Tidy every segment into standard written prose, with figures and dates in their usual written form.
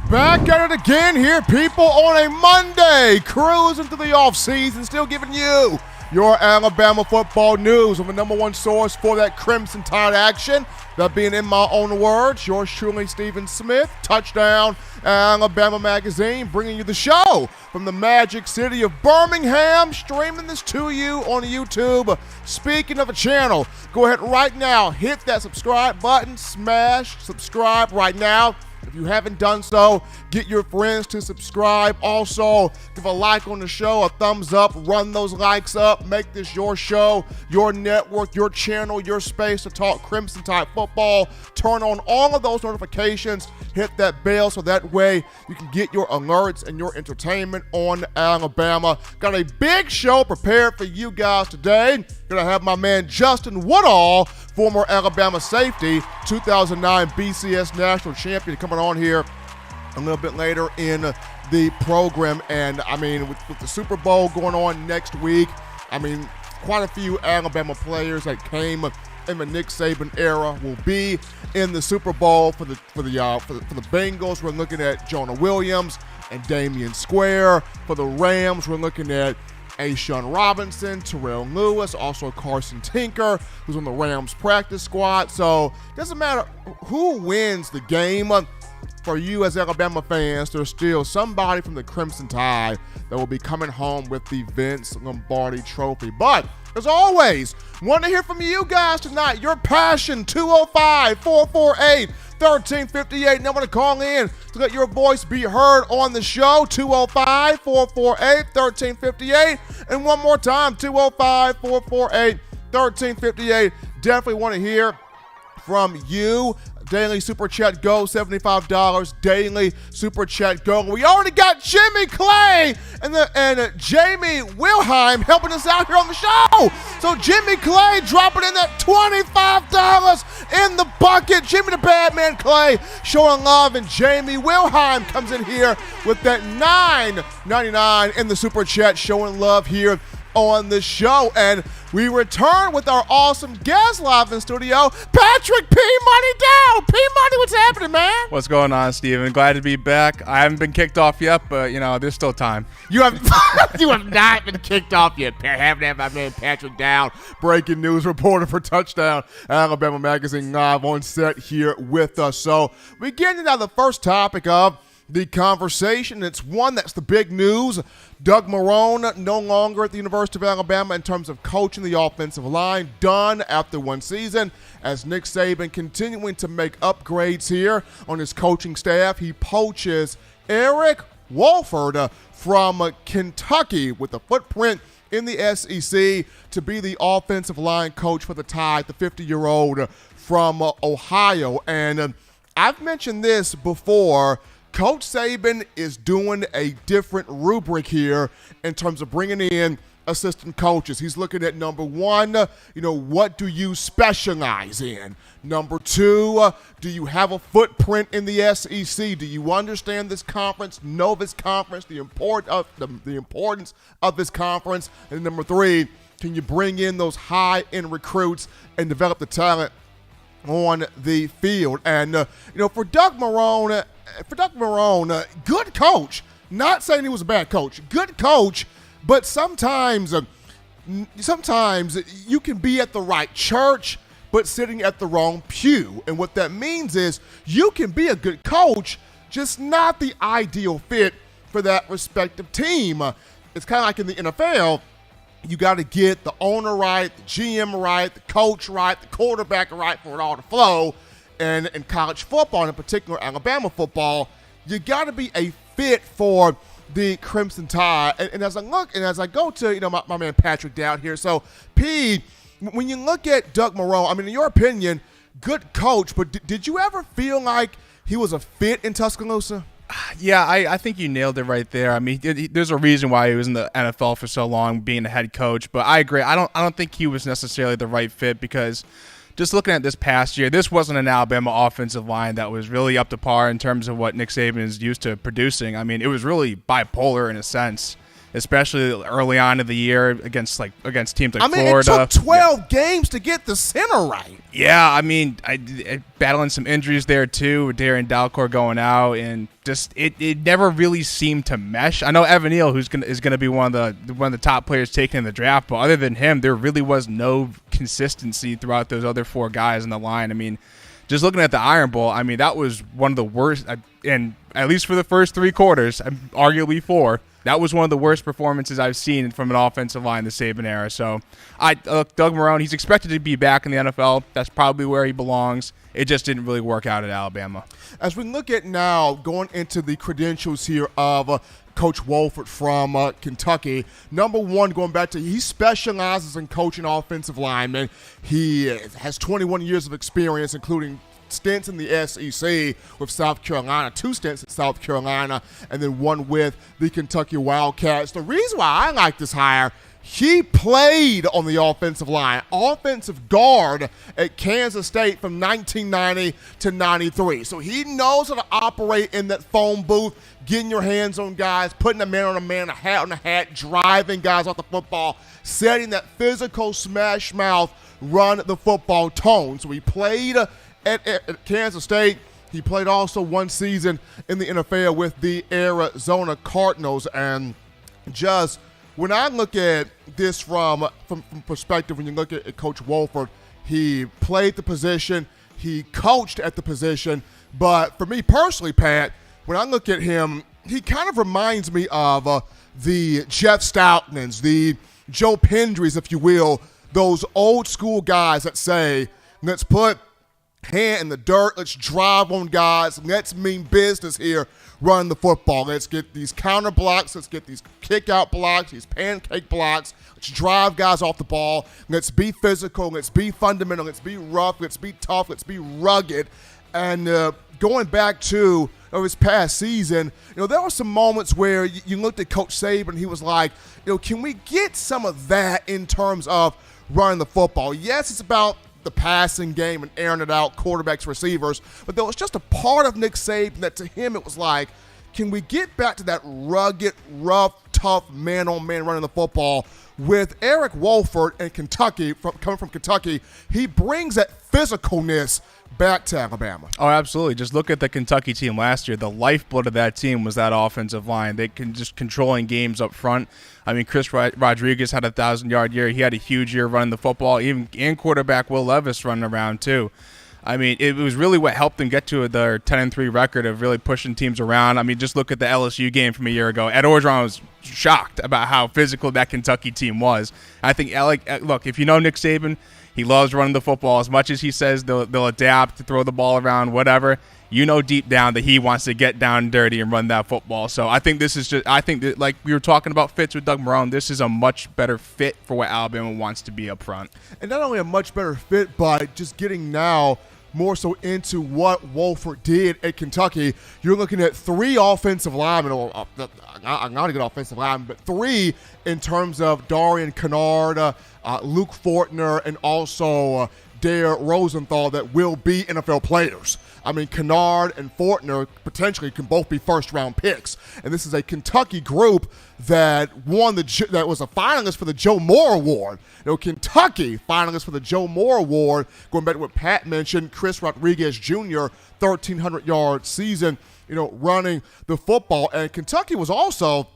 Back at it again here, people, on a Monday, cruising through the offseason, still giving you your Alabama football news on the number one source for that Crimson Tide action. That being, in my own words, yours truly, Stephen Smith, Touchdown Alabama Magazine, bringing you the show from the magic city of Birmingham, streaming this to you on YouTube. Speaking of a channel, go ahead right now, hit that subscribe button, smash subscribe right now. If you haven't done so, get your friends to subscribe. Also, give a like on the show, a thumbs up, run those likes up. Make this your show, your network, your channel, your space to talk Crimson Tide football. Turn on all of those notifications. Hit that bell so that way you can get your alerts and your entertainment on Alabama. Got a big show prepared for you guys today. Gonna have my man Justin Woodall, former Alabama safety, 2009 BCS national champion, coming on here a little bit later in the program. And I mean, with the Super Bowl going on next week, I mean, quite a few Alabama players that came in the Nick Saban era will be in the Super Bowl for the Bengals. We're looking at Jonah Williams and Damian Square. For the Rams, we're looking at A'Shawn Robinson, Terrell Lewis, also Carson Tinker, who's on the Rams practice squad. So it doesn't matter who wins the game. For you as Alabama fans, there's still somebody from the Crimson Tide that will be coming home with the Vince Lombardi Trophy. But as always, want to hear from you guys tonight. Your passion, 205-448-1358. Now want to call in to let your voice be heard on the show, 205-448-1358. And one more time, 205-448-1358. Definitely want to hear from you. Daily Super Chat Go, $75. Daily Super Chat Go. We already got Jimmy Clay and Jamie Wilhelm helping us out here on the show. So Jimmy Clay dropping in that $25 in the bucket. Jimmy the Badman Clay showing love, and Jamie Wilhelm comes in here with that $9.99 in the Super Chat, showing love here on the show. And we return with our awesome guest live in studio, Patrick P. Money Down. P. Money, what's happening, man? What's going on, Steven? Glad to be back. I haven't been kicked off yet, but, you know, there's still time. You have you have not been kicked off yet. Haven't had my man Patrick Down, breaking news reporter for Touchdown Alabama Magazine, live on set here with us. So we get into the first topic of the conversation. It's one that's the big news. Doug Marrone no longer at the University of Alabama in terms of coaching the offensive line, done after one season. As Nick Saban continuing to make upgrades here on his coaching staff, he poaches Eric Wolford from Kentucky with a footprint in the SEC to be the offensive line coach for the Tide, the 50-year-old from Ohio. And I've mentioned this before. Coach Saban is doing a different rubric here in terms of bringing in assistant coaches. He's looking at, number one, what do you specialize in? Number two, do you have a footprint in the SEC? Do you understand this conference, know this conference, the importance of this conference? And number three, can you bring in those high-end recruits and develop the talent on the field? And, for Doug Marrone, good coach. Not saying he was a bad coach. Good coach, but sometimes you can be at the right church but sitting at the wrong pew. And what that means is you can be a good coach, just not the ideal fit for that respective team. It's kind of like in the NFL. You got to get the owner right, the GM right, the coach right, the quarterback right for it all to flow. And in college football, and in particular Alabama football, you got to be a fit for the Crimson Tide. And as I look, and as I go to, my man Patrick down here. So, P, when you look at Doug Marrone, I mean, in your opinion, good coach, but did you ever feel like he was a fit in Tuscaloosa? Yeah, I think you nailed it right there. I mean, there's a reason why he was in the NFL for so long, being a head coach. But I agree. I don't think he was necessarily the right fit, because just looking at this past year, this wasn't an Alabama offensive line that was really up to par in terms of what Nick Saban is used to producing. I mean, it was really bipolar in a sense. especially early on in the year against teams like Florida. It took 12 games to get the center right. Yeah, I mean, I battling some injuries there too. Darren Dalcourt going out, and just it never really seemed to mesh. I know Evan Neal, is gonna be one of the top players taken in the draft, but other than him, there really was no consistency throughout those other 4 guys in the line. I mean, just looking at the Iron Bowl, I mean, that was one of the worst, and at least for the first 3 quarters, arguably 4. That was one of the worst performances I've seen from an offensive line the Saban era. So, Doug Marrone, he's expected to be back in the NFL. That's probably where he belongs. It just didn't really work out at Alabama. As we look at now, going into the credentials here of Coach Wolford from Kentucky, number one, going back to, he specializes in coaching offensive linemen. He has 21 years of experience, including stints in the SEC with South Carolina, 2 stints at South Carolina, and then 1 with the Kentucky Wildcats. The reason why I like this hire, he played on the offensive line, offensive guard at Kansas State from 1990 to 93. So he knows how to operate in that phone booth, getting your hands on guys, putting a man on a man, a hat on a hat, driving guys off the football, setting that physical smash mouth, run the football tone. So he played at Kansas State. He played also 1 season in the NFL with the Arizona Cardinals. And just when I look at this from perspective, when you look at Coach Wolford, he played the position, he coached at the position. But for me personally, Pat, when I look at him, he kind of reminds me of the Jeff Stoutmans, the Joe Pendrys, if you will, those old school guys that say, let's put hand in the dirt, let's drive on guys, let's mean business here, run the football. Let's get these counter blocks, let's get these kick out blocks, these pancake blocks, let's drive guys off the ball, let's be physical, let's be fundamental, let's be rough, let's be tough, let's be rugged. And going back to his past season, there were some moments where you looked at Coach Saban, he was like, can we get some of that in terms of running the football? Yes, it's about the passing game and airing it out, quarterbacks, receivers, but there was just a part of Nick Saban that to him it was like, can we get back to that rugged, rough, tough, man-on-man running the football? With Eric Wolford in Kentucky, coming from Kentucky, he brings that physicalness back to Alabama. Oh, absolutely. Just look at the Kentucky team last year. The lifeblood of that team was that offensive line. They can just controlling games up front. I mean, Chris Rodriguez had a 1,000-yard year. He had a huge year running the football. And quarterback Will Levis running around too. I mean, it was really what helped them get to their 10-3 record of really pushing teams around. I mean, just look at the LSU game from a year ago. Ed Orgeron was shocked about how physical that Kentucky team was. I think, look, if you know Nick Saban, he loves running the football. As much as he says they'll adapt to throw the ball around, whatever, you know deep down that he wants to get down and dirty and run that football. So I think that like we were talking about fits with Doug Marrone, this is a much better fit for what Alabama wants to be up front. And not only a much better fit, but just getting now more so into what Wolford did at Kentucky. You're looking at 3 offensive linemen, or not a good offensive lineman, but 3 in terms of Darian Kennard, Luke Fortner, and also Dare Rosenthal that will be NFL players. I mean, Kennard and Fortner potentially can both be first-round picks. And this is a Kentucky group that that was a finalist for the Joe Moore Award. Kentucky finalist for the Joe Moore Award, going back to what Pat mentioned, Chris Rodriguez Jr., 1,300-yard season, running the football. And Kentucky was also,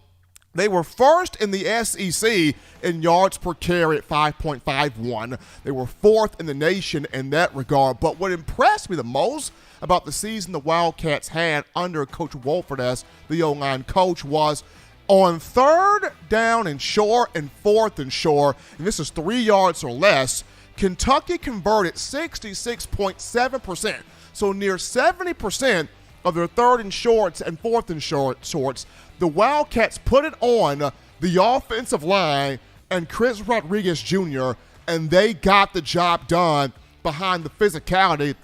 they were first in the SEC in yards per carry at 5.51. They were 4th in the nation in that regard. But what impressed me the most about the season the Wildcats had under Coach Wolford as the O-line coach was on 3rd down and short and 4th and short, and this is 3 yards or less, Kentucky converted 66.7%. So near 70% of their 3rd and shorts and 4th and shorts, the Wildcats put it on the offensive line and Chris Rodriguez Jr., and they got the job done behind the physicality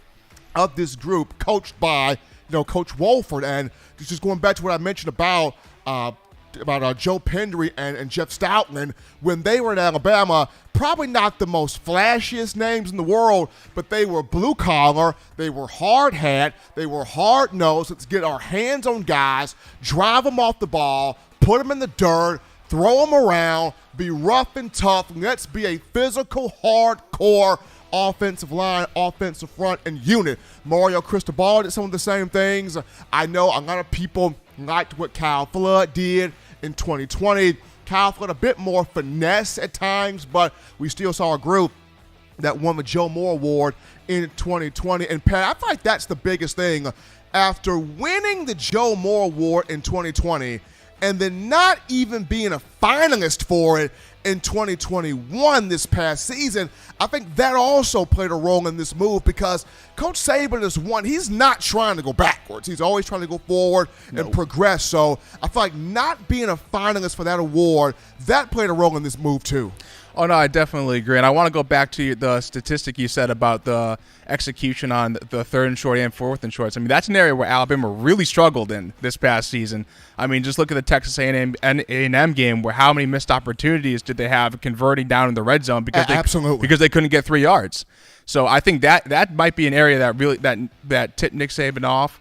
of this group coached by Coach Wolford. And just going back to what I mentioned about Joe Pendry and Jeff Stoutland, when they were at Alabama, probably not the most flashiest names in the world, but they were blue collar, they were hard hat, they were hard nosed. Let's get our hands on guys, drive them off the ball, put them in the dirt, throw them around, be rough and tough. Let's be a physical, hardcore offensive line, offensive front, and unit. Mario Cristobal did some of the same things. I know a lot of people liked what Kyle Flood did in 2020. Kyle Flood a bit more finesse at times, but we still saw a group that won the Joe Moore Award in 2020. And Pat, I feel like that's the biggest thing. After winning the Joe Moore Award in 2020 and then not even being a finalist for it in 2021 this past season, I think that also played a role in this move because Coach Saban is one, he's not trying to go backwards. He's always trying to go forward and progress. So I feel like not being a finalist for that award, that played a role in this move too. Oh, no, I definitely agree. And I want to go back to the statistic you said about the execution on the third and short and fourth and shorts. I mean, that's an area where Alabama really struggled in this past season. I mean, just look at the Texas A&M game where how many missed opportunities did they have converting down in the red zone because they couldn't get 3 yards. So I think that might be an area that really that tipped Nick Saban off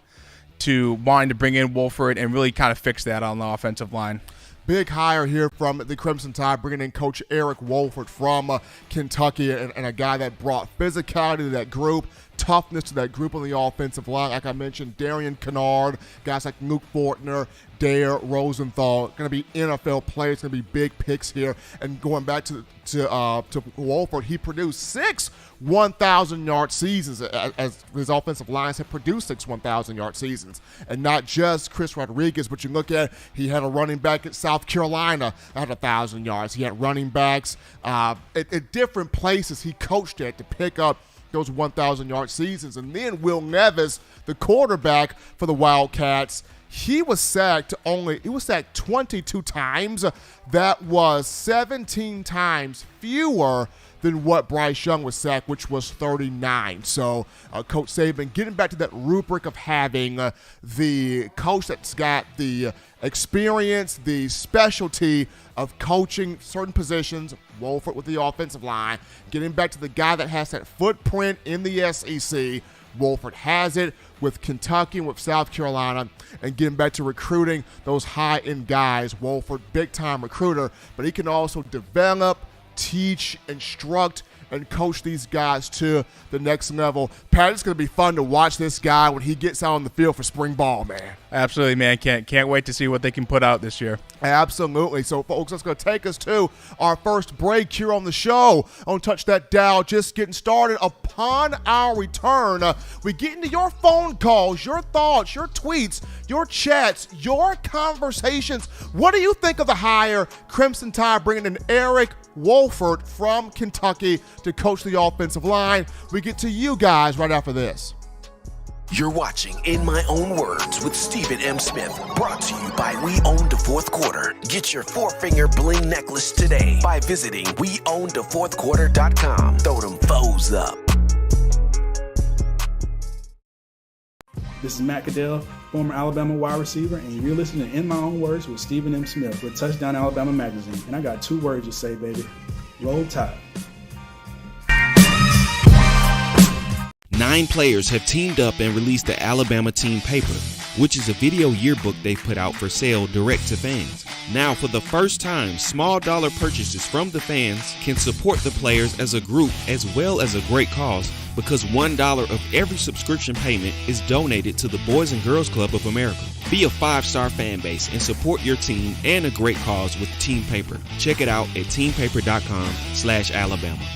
to wanting to bring in Wolford and really kind of fix that on the offensive line. Big hire here from the Crimson Tide, bringing in Coach Eric Wolford from Kentucky, and a guy that brought physicality to that group, toughness to that group on the offensive line. Like I mentioned, Darian Kennard, guys like Luke Fortner, Dare Rosenthal, going to be NFL players, going to be big picks here. And going back to Wolford, he produced 6 1,000-yard seasons as his offensive lines have produced 6 1,000-yard seasons. And not just Chris Rodriguez, but you look at, he had a running back at South Carolina at 1,000 yards. He had running backs at different places he coached at to pick up those 1,000-yard seasons. And then Will Levis, the quarterback for the Wildcats, he was sacked 22 times. That was 17 times fewer than what Bryce Young was sacked, which was 39. So Coach Saban getting back to that rubric of having the coach that's got the experience, the specialty of coaching certain positions, Wolford with the offensive line, getting back to the guy that has that footprint in the SEC. Wolford has it with Kentucky and with South Carolina, and getting back to recruiting those high-end guys. Wolford, big-time recruiter, but he can also develop, teach, instruct, and coach these guys to the next level. Pat, it's going to be fun to watch this guy when he gets out on the field for spring ball, man. Absolutely, man. Can't wait to see what they can put out this year. Absolutely. So, folks, that's going to take us to our first break here on the show. Don't touch that dial. Just getting started. Upon our return, we get into your phone calls, your thoughts, your tweets, your chats, your conversations. What do you think of the hire? Crimson Tide bringing in Eric Wolford from Kentucky to coach the offensive line. We get to you guys right after this. You're watching In My Own Words with Stephen M. Smith, brought to you by We Own the Fourth Quarter. Get your 4-finger bling necklace today by visiting weownthefourthquarter.com. Throw them foes up. This is Matt Caddell, former Alabama wide receiver, and you're listening to In My Own Words with Stephen M. Smith with Touchdown Alabama Magazine. And I got 2 words to say, baby. Roll Tide. 9 players have teamed up and released the Alabama Team Paper, which is a video yearbook they've put out for sale direct to fans. Now, for the first time, small dollar purchases from the fans can support the players as a group as well as a great cause, because $1 of every subscription payment is donated to the Boys and Girls Club of America. Be a 5-star fan base and support your team and a great cause with Team Paper. Check it out at teampaper.com/Alabama.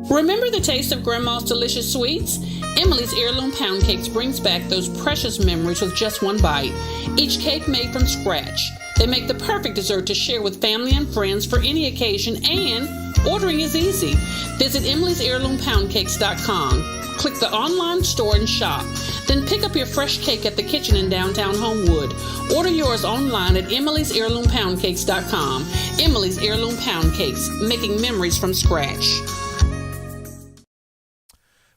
Remember the taste of Grandma's delicious sweets? Emily's Heirloom Pound Cakes brings back those precious memories with just one bite. Each cake made from scratch. They make the perfect dessert to share with family and friends for any occasion, and ordering is easy. Visit emily'sheirloompoundcakes.com. Click the online store and shop. Then pick up your fresh cake at the kitchen in downtown Homewood. Order yours online at emily'sheirloompoundcakes.com. Emily's Heirloom Pound Cakes, making memories from scratch.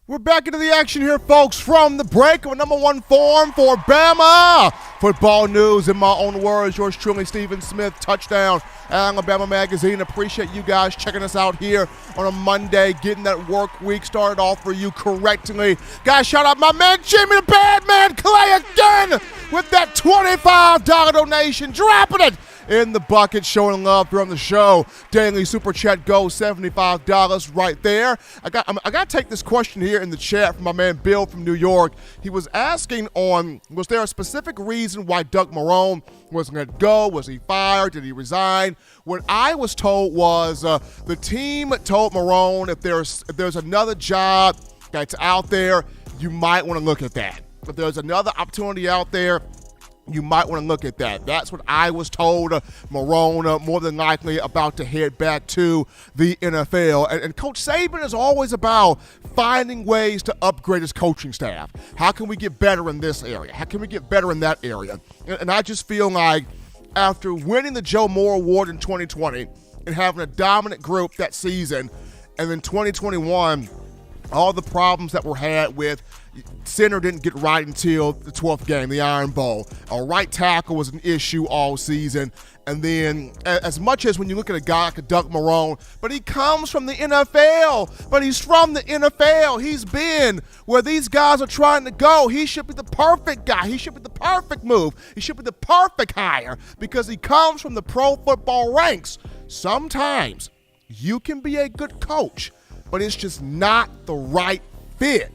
We're back into the action here, folks, from the break of number 1 form for Bama Football news, in my own words, yours truly, Stephen Smith, Touchdown Alabama Magazine. Appreciate you guys checking us out here on a Monday, getting that work week started off for you correctly. Guys, shout out my man Jimmy the Bad Man Clay again with that $25 donation, dropping it in the bucket, showing love during the show. Daily Super Chat goes $75 right there. I got to take this question here in the chat from my man Bill from New York. He was asking was there a specific reason why Doug Marrone was let go? Was he fired? Did he resign? What I was told was the team told Marrone if there's another job that's out there, you might want to look at that. If there's another opportunity out there, you might want to look at that. That's what I was told. Marrone, more than likely, about to head back to the NFL. And Coach Saban is always about finding ways to upgrade his coaching staff. How can we get better in this area? How can we get better in that area? And I just feel like after winning the Joe Moore Award in 2020 and having a dominant group that season, and then 2021, all the problems that were had with center didn't get right until the 12th game, the Iron Bowl. A right tackle was an issue all season. And then as much as when you look at a guy like a Doug Marrone, but he comes from the NFL, but he's from the NFL. He's been where these guys are trying to go. He should be the perfect guy. He should be the perfect move. He should be the perfect hire because he comes from the pro football ranks. Sometimes you can be a good coach, but it's just not the right fit.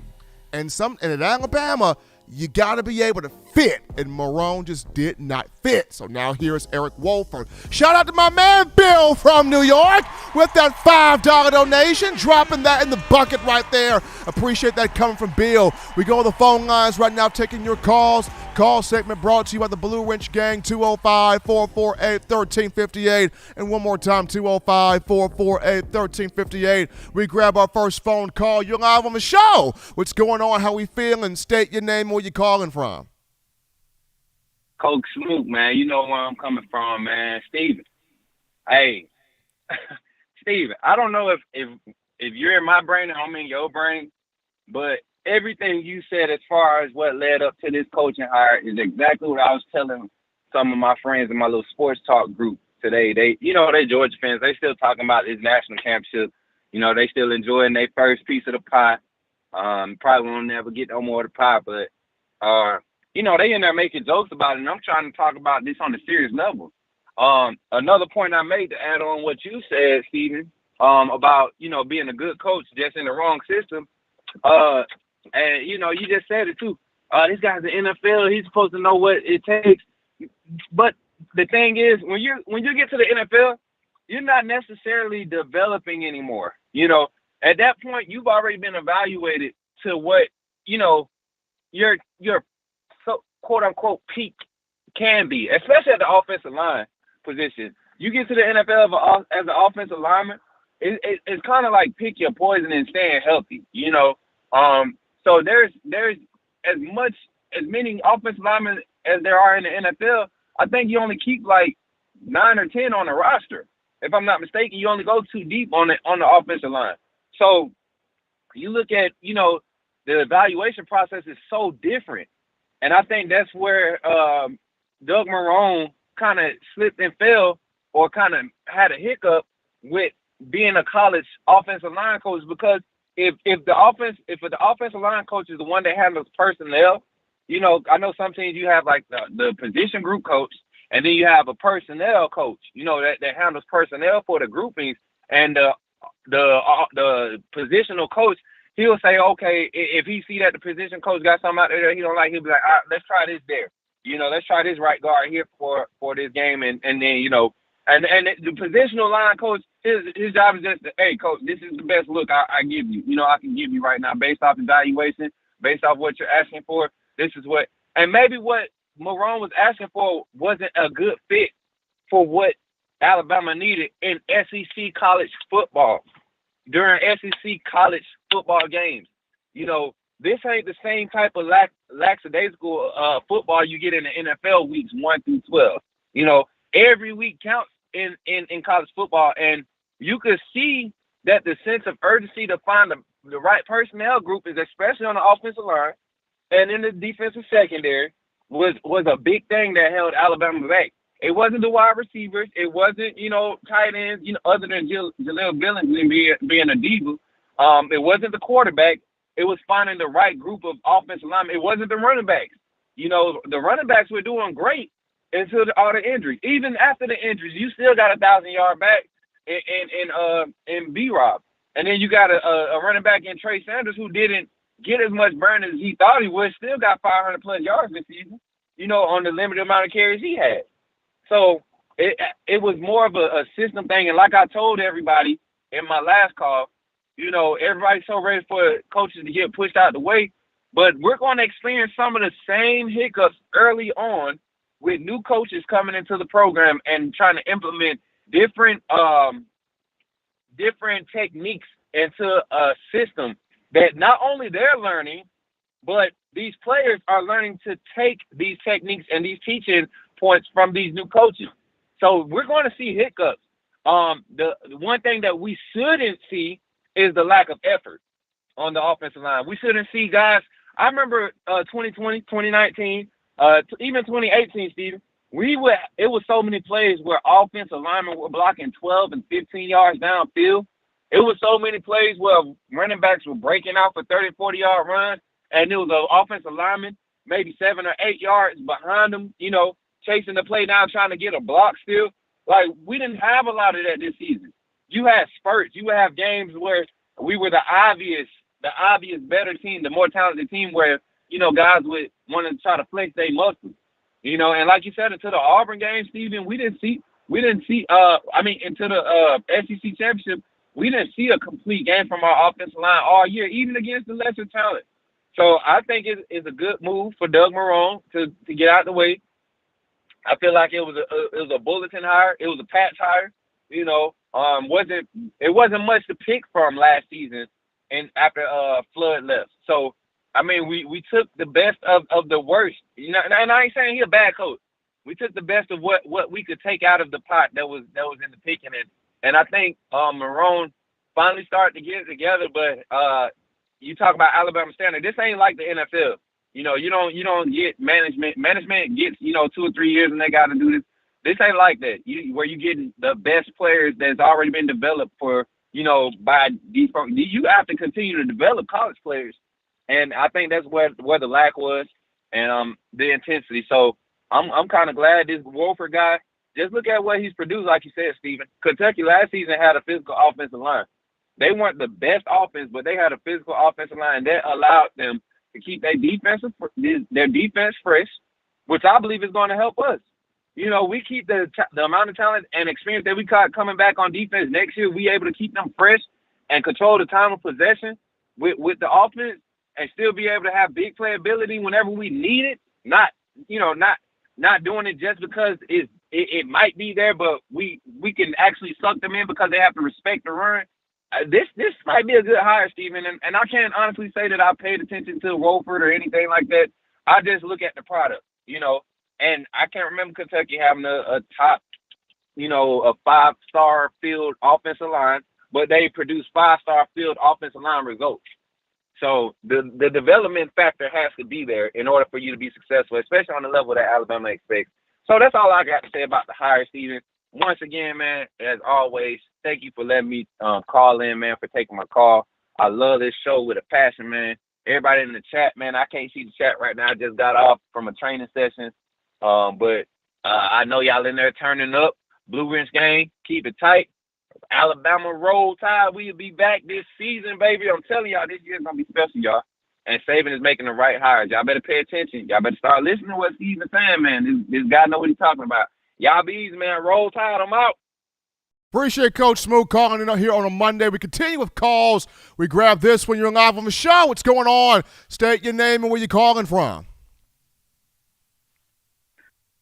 And at Alabama, you got to be able to fit, and Marrone just did not fit. So now here's Eric Wolford. Shout out to my man Bill from New York with that $5 donation, dropping that in the bucket right there. Appreciate that coming from Bill. We go to the phone lines right now, taking your calls. Call segment brought to you by the Blue Wrench Gang, 205-448-1358. And one more time, 205-448-1358. We grab our first phone call. You're live on the show. What's going on? How we feeling? State your name, where you calling from. Coach Smoot, man. You know where I'm coming from, man. Steven. Hey, Steven, I don't know if you're in my brain or I'm in your brain, but everything you said as far as what led up to this coaching hire is exactly what I was telling some of my friends in my little sports talk group today. They Georgia fans. They still talking about this national championship. They still enjoying their first piece of the pie. Probably won't never get no more of the pie, but they in there making jokes about it, and I'm trying to talk about this on a serious level. Another point I made to add on what you said, Steven, about, being a good coach just in the wrong system. And, you just said it too. This guy's the NFL. He's supposed to know what it takes. But the thing is, when you get to the NFL, you're not necessarily developing anymore. At that point, you've already been evaluated to what, your so, quote unquote peak can be, especially at the offensive line position. You get to the NFL as an offensive lineman, it's kind of like pick your poison and staying healthy, So there's as many offensive linemen as there are in the NFL. I think you only keep like 9 or 10 on the roster. If I'm not mistaken, you only go too deep on the offensive line. So you look at, the evaluation process is so different. And I think that's where Doug Marrone kind of slipped and fell, or kind of had a hiccup with being a college offensive line coach, because if the offensive line coach is the one that handles personnel, I know some teams you have like the position group coach, and then you have a personnel coach, that handles personnel for the groupings, and the positional coach, he'll say, okay, if he see that the position coach got something out there he don't like, he'll be like, all right, let's try this there. Let's try this right guard here for this game, and then and the positional line coach, his job is just to, hey, coach, this is the best look I give you. I can give you right now based off evaluation, based off what you're asking for. This is what, and maybe what Marrone was asking for wasn't a good fit for what Alabama needed in SEC college football, during SEC college football games. This ain't the same type of lackadaisical football you get in the NFL weeks 1 through 12. Every week counts in college football, and you could see that the sense of urgency to find the right personnel group is especially on the offensive line and in the defensive secondary. was a big thing that held Alabama back. It wasn't the wide receivers. It wasn't, tight ends, other than Jaleel Billingsley being a diva. It wasn't the quarterback. It was finding the right group of offensive linemen. It wasn't the running backs. The running backs were doing great until all the injuries. Even after the injuries, you still got a 1,000-yard back in B-Rob. And then you got a running back in Trey Sanders who didn't get as much burn as he thought he would, still got 500-plus yards this season, on the limited amount of carries he had. So it was more of a system thing. And like I told everybody in my last call, everybody's so ready for coaches to get pushed out the way. But we're going to experience some of the same hiccups early on with new coaches coming into the program and trying to implement different techniques into a system that not only they're learning, but these players are learning to take these techniques and these teaching points from these new coaches. So we're going to see hiccups. The one thing that we shouldn't see is the lack of effort on the offensive line. We shouldn't see guys. I remember 2020, 2019, even 2018, Steven. It was so many plays where offensive linemen were blocking 12 and 15 yards downfield. It was so many plays where running backs were breaking out for 30, 40-yard runs, and it was an offensive lineman maybe 7 or 8 yards behind them, chasing the play down, trying to get a block still. Like, we didn't have a lot of that this season. You had spurts. You would have games where we were the obvious better team, the more talented team where, guys would want to try to flex their muscles. And like you said, into the Auburn game, Steven, into the SEC championship, we didn't see a complete game from our offensive line all year, even against the lesser talent. So I think it's a good move for Doug Marrone to get out of the way. I feel like it was a bulletin hire. It was a patch hire. It wasn't much to pick from last season, and after Flood left. So I mean, we took the best of the worst. And I ain't saying he's a bad coach. We took the best of what we could take out of the pot that was in the picking. And I think Marrone finally started to get it together. But you talk about Alabama standard. This ain't like the NFL. You don't get management. Management gets 2 or 3 years and they got to do this. This ain't like that. Where you getting the best players that's already been developed for by these. You have to continue to develop college players. And I think that's where the lack was and the intensity. So I'm kind of glad this Wolford guy, just look at what he's produced, like you said, Steven. Kentucky last season had a physical offensive line. They weren't the best offense, but they had a physical offensive line that allowed them to keep their defense fresh, which I believe is going to help us. We keep the amount of talent and experience that we got coming back on defense next year. We able to keep them fresh and control the time of possession with the offense. And still be able to have big playability whenever we need it. Not doing it just because it might be there, but we can actually suck them in because they have to respect the run. This might be a good hire, Steven. And I can't honestly say that I paid attention to Wolford or anything like that. I just look at the product, And I can't remember Kentucky having a top, a 5-star field offensive line, but they produce 5-star field offensive line results. So the development factor has to be there in order for you to be successful, especially on the level that Alabama expects. So that's all I got to say about the hire, Steven. Once again, man, as always, thank you for letting me call in, man, for taking my call. I love this show with a passion, man. Everybody in the chat, man, I can't see the chat right now. I just got off from a training session. But I know y'all in there turning up. Blue Ridge gang, keep it tight. Alabama Roll Tide, we'll be back this season, baby. I'm telling y'all, this year's going to be special, y'all. And Saban is making the right hires. Y'all better pay attention. Y'all better start listening to what Steven's saying, man. This guy know what he's talking about. Y'all be easy, man. Roll Tide, I'm out. Appreciate Coach Smoot calling in here on a Monday. We continue with calls. We grab this when you're live on the show. What's going on? State your name and where you're calling from.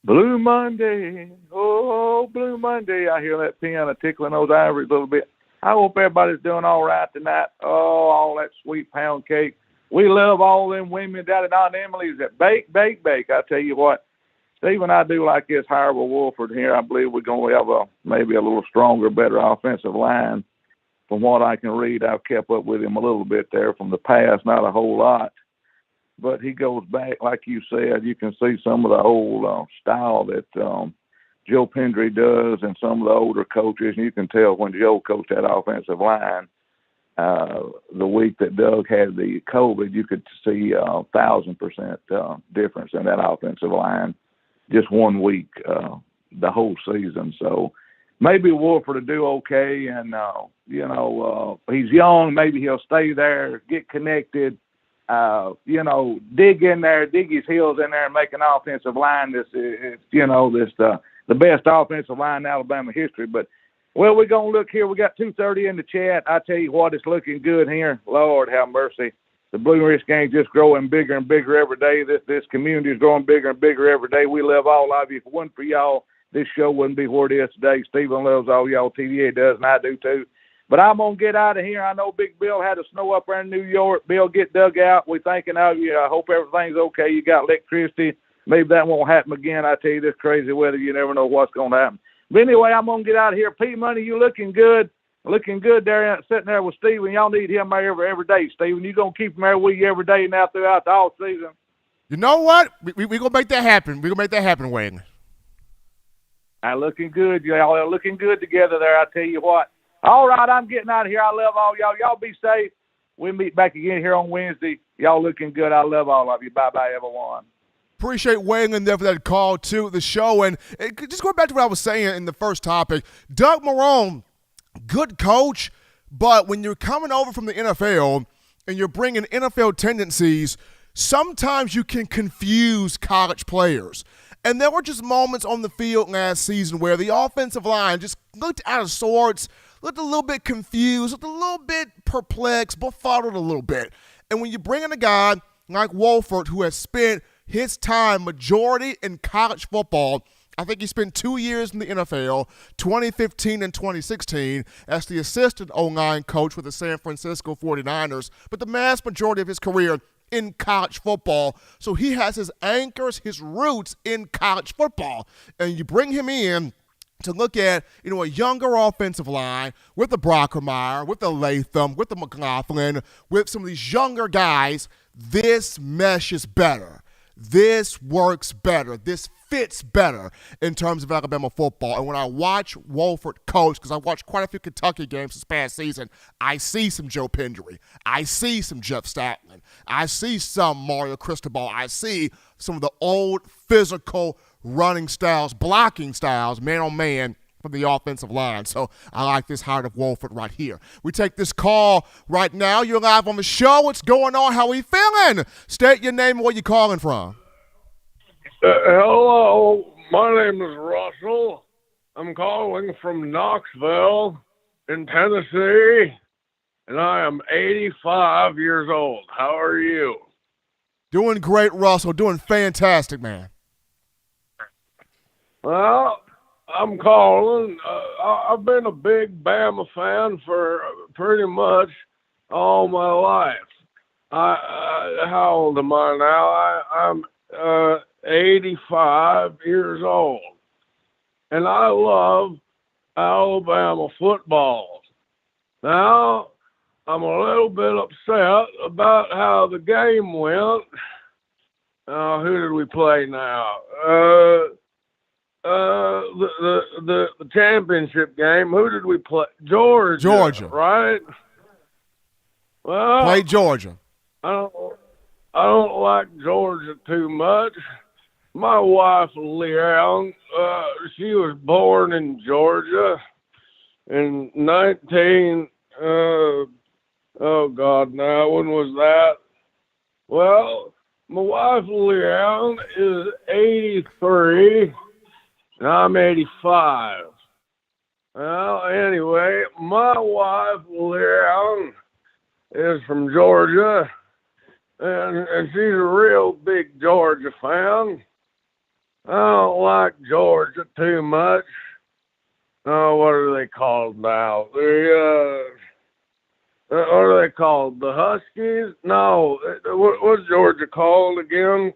Blue Monday, oh, Blue Monday. I hear that piano tickling those ivories a little bit. I hope everybody's doing all right tonight. Oh, all that sweet pound cake. We love all them women down at Aunt Emily's that bake. I tell you what, Stephen, I do like this hire with Wolford here. I believe we're going to have maybe a little stronger, better offensive line. From what I can read, I've kept up with him a little bit there from the past, not a whole lot. but he goes back, like you said. You can see some of the old style that Joe Pendry does and some of the older coaches, and you can tell when Joe coached that offensive line, the week that Doug had the COVID, you could see 1,000% difference in that offensive line just 1 week, the whole season. So maybe Wolford will do okay, and, he's young. Maybe he'll stay there, get connected, dig in there, dig his heels in there and make an offensive line that's, the best offensive line in Alabama history. But, well, we're going to look here. We got 2:30 in the chat. I tell you what, it's looking good here. Lord have mercy. The Blue Ridge game just growing bigger and bigger every day. This community is growing bigger and bigger every day. We love all of you. If it wasn't for y'all, this show wouldn't be where it is today. Stephen loves all y'all. TVA does, and I do too. But I'm going to get out of here. I know Big Bill had a snow up there in New York. Bill, get dug out. We're thinking of you. I hope everything's okay. You got electricity. Maybe that won't happen again. I tell you, this crazy weather, you never know what's going to happen. But anyway, I'm going to get out of here. P Money, you looking good. Looking good there, sitting there with Steven. Y'all need him there every day, Steven. You going to keep him there with you every day now throughout the all season? You know what? We going to make that happen. We're going to make that happen, Wayne. Looking good. Y'all are looking good together there, I tell you what. All right, I'm getting out of here. I love all y'all. Y'all be safe. We'll meet back again here on Wednesday. Y'all looking good. I love all of you. Bye-bye, everyone. Appreciate weighing in there for that call to the show. And just going back to what I was saying in the first topic, Doug Marrone, good coach, but when you're coming over from the NFL and you're bringing NFL tendencies, sometimes you can confuse college players. And there were just moments on the field last season where the offensive line just looked out of sorts, looked a little bit confused, looked a little bit perplexed, befuddled a little bit. And when you bring in a guy like Wolford, who has spent his time majority in college football, I think he spent 2 years in the NFL, 2015 and 2016, as the assistant O-line coach with the San Francisco 49ers, but the vast majority of his career in college football. So he has his anchors, his roots in college football. And you bring him in to look at, a younger offensive line with the Brockermeyer, with the Latham, with the McLaughlin, with some of these younger guys. This meshes better. This works better. This fits better in terms of Alabama football. And when I watch Wolford coach, because I watched quite a few Kentucky games this past season, I see some Joe Pendry. I see some Jeff Statland. I see some Mario Cristobal. I see some of the old physical running styles, blocking styles, man-on-man, from the offensive line. So I like this hire of Wolford right here. We take this call right now. You're live on the show. What's going on? How are we feeling? State your name and where you calling from. Hello, my name is Russell. I'm calling from Knoxville in Tennessee, and I am 85 years old. How are you? Doing great, Russell. Doing fantastic, man. Well, I'm calling. I've been a big Bama fan for pretty much all my life. How old am I now? I'm 85 years old, and I love Alabama football. Now, I'm a little bit upset about how the game went. Who did we play now? The championship game. Who did we play? Georgia. Right? Well, play Georgia. I don't like Georgia too much. My wife, Leanne, she was born in Georgia in 19, when was that? Well, my wife, Leanne, is 83, and I'm 85. Well, anyway, my wife, Leanne, is from Georgia, and she's a real big Georgia fan. I don't like Georgia too much. Oh, what are they called now? What are they called? The Huskies? No. What's Georgia called again?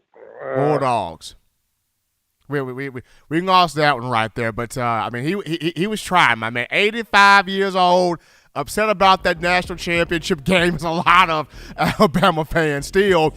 Bulldogs. We lost that one right there, but he was trying, my man. 85 years old, upset about that national championship game, as a lot of Alabama fans still.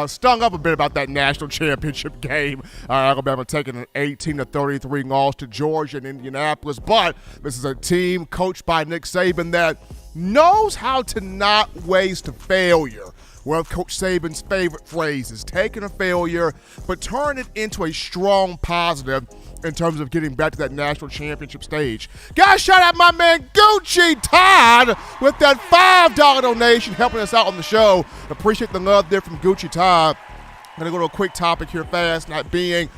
stung up a bit about that national championship game. Alabama taking an 18-33 loss to Georgia in Indianapolis. But this is a team coached by Nick Saban that knows how to not waste a failure. One of Coach Saban's favorite phrases, taking a failure, but turn it into a strong positive in terms of getting back to that national championship stage. Guys, shout out my man Gucci Todd with that $5 donation helping us out on the show. Appreciate the love there from Gucci Todd. I'm going to go to a quick topic here fast, not being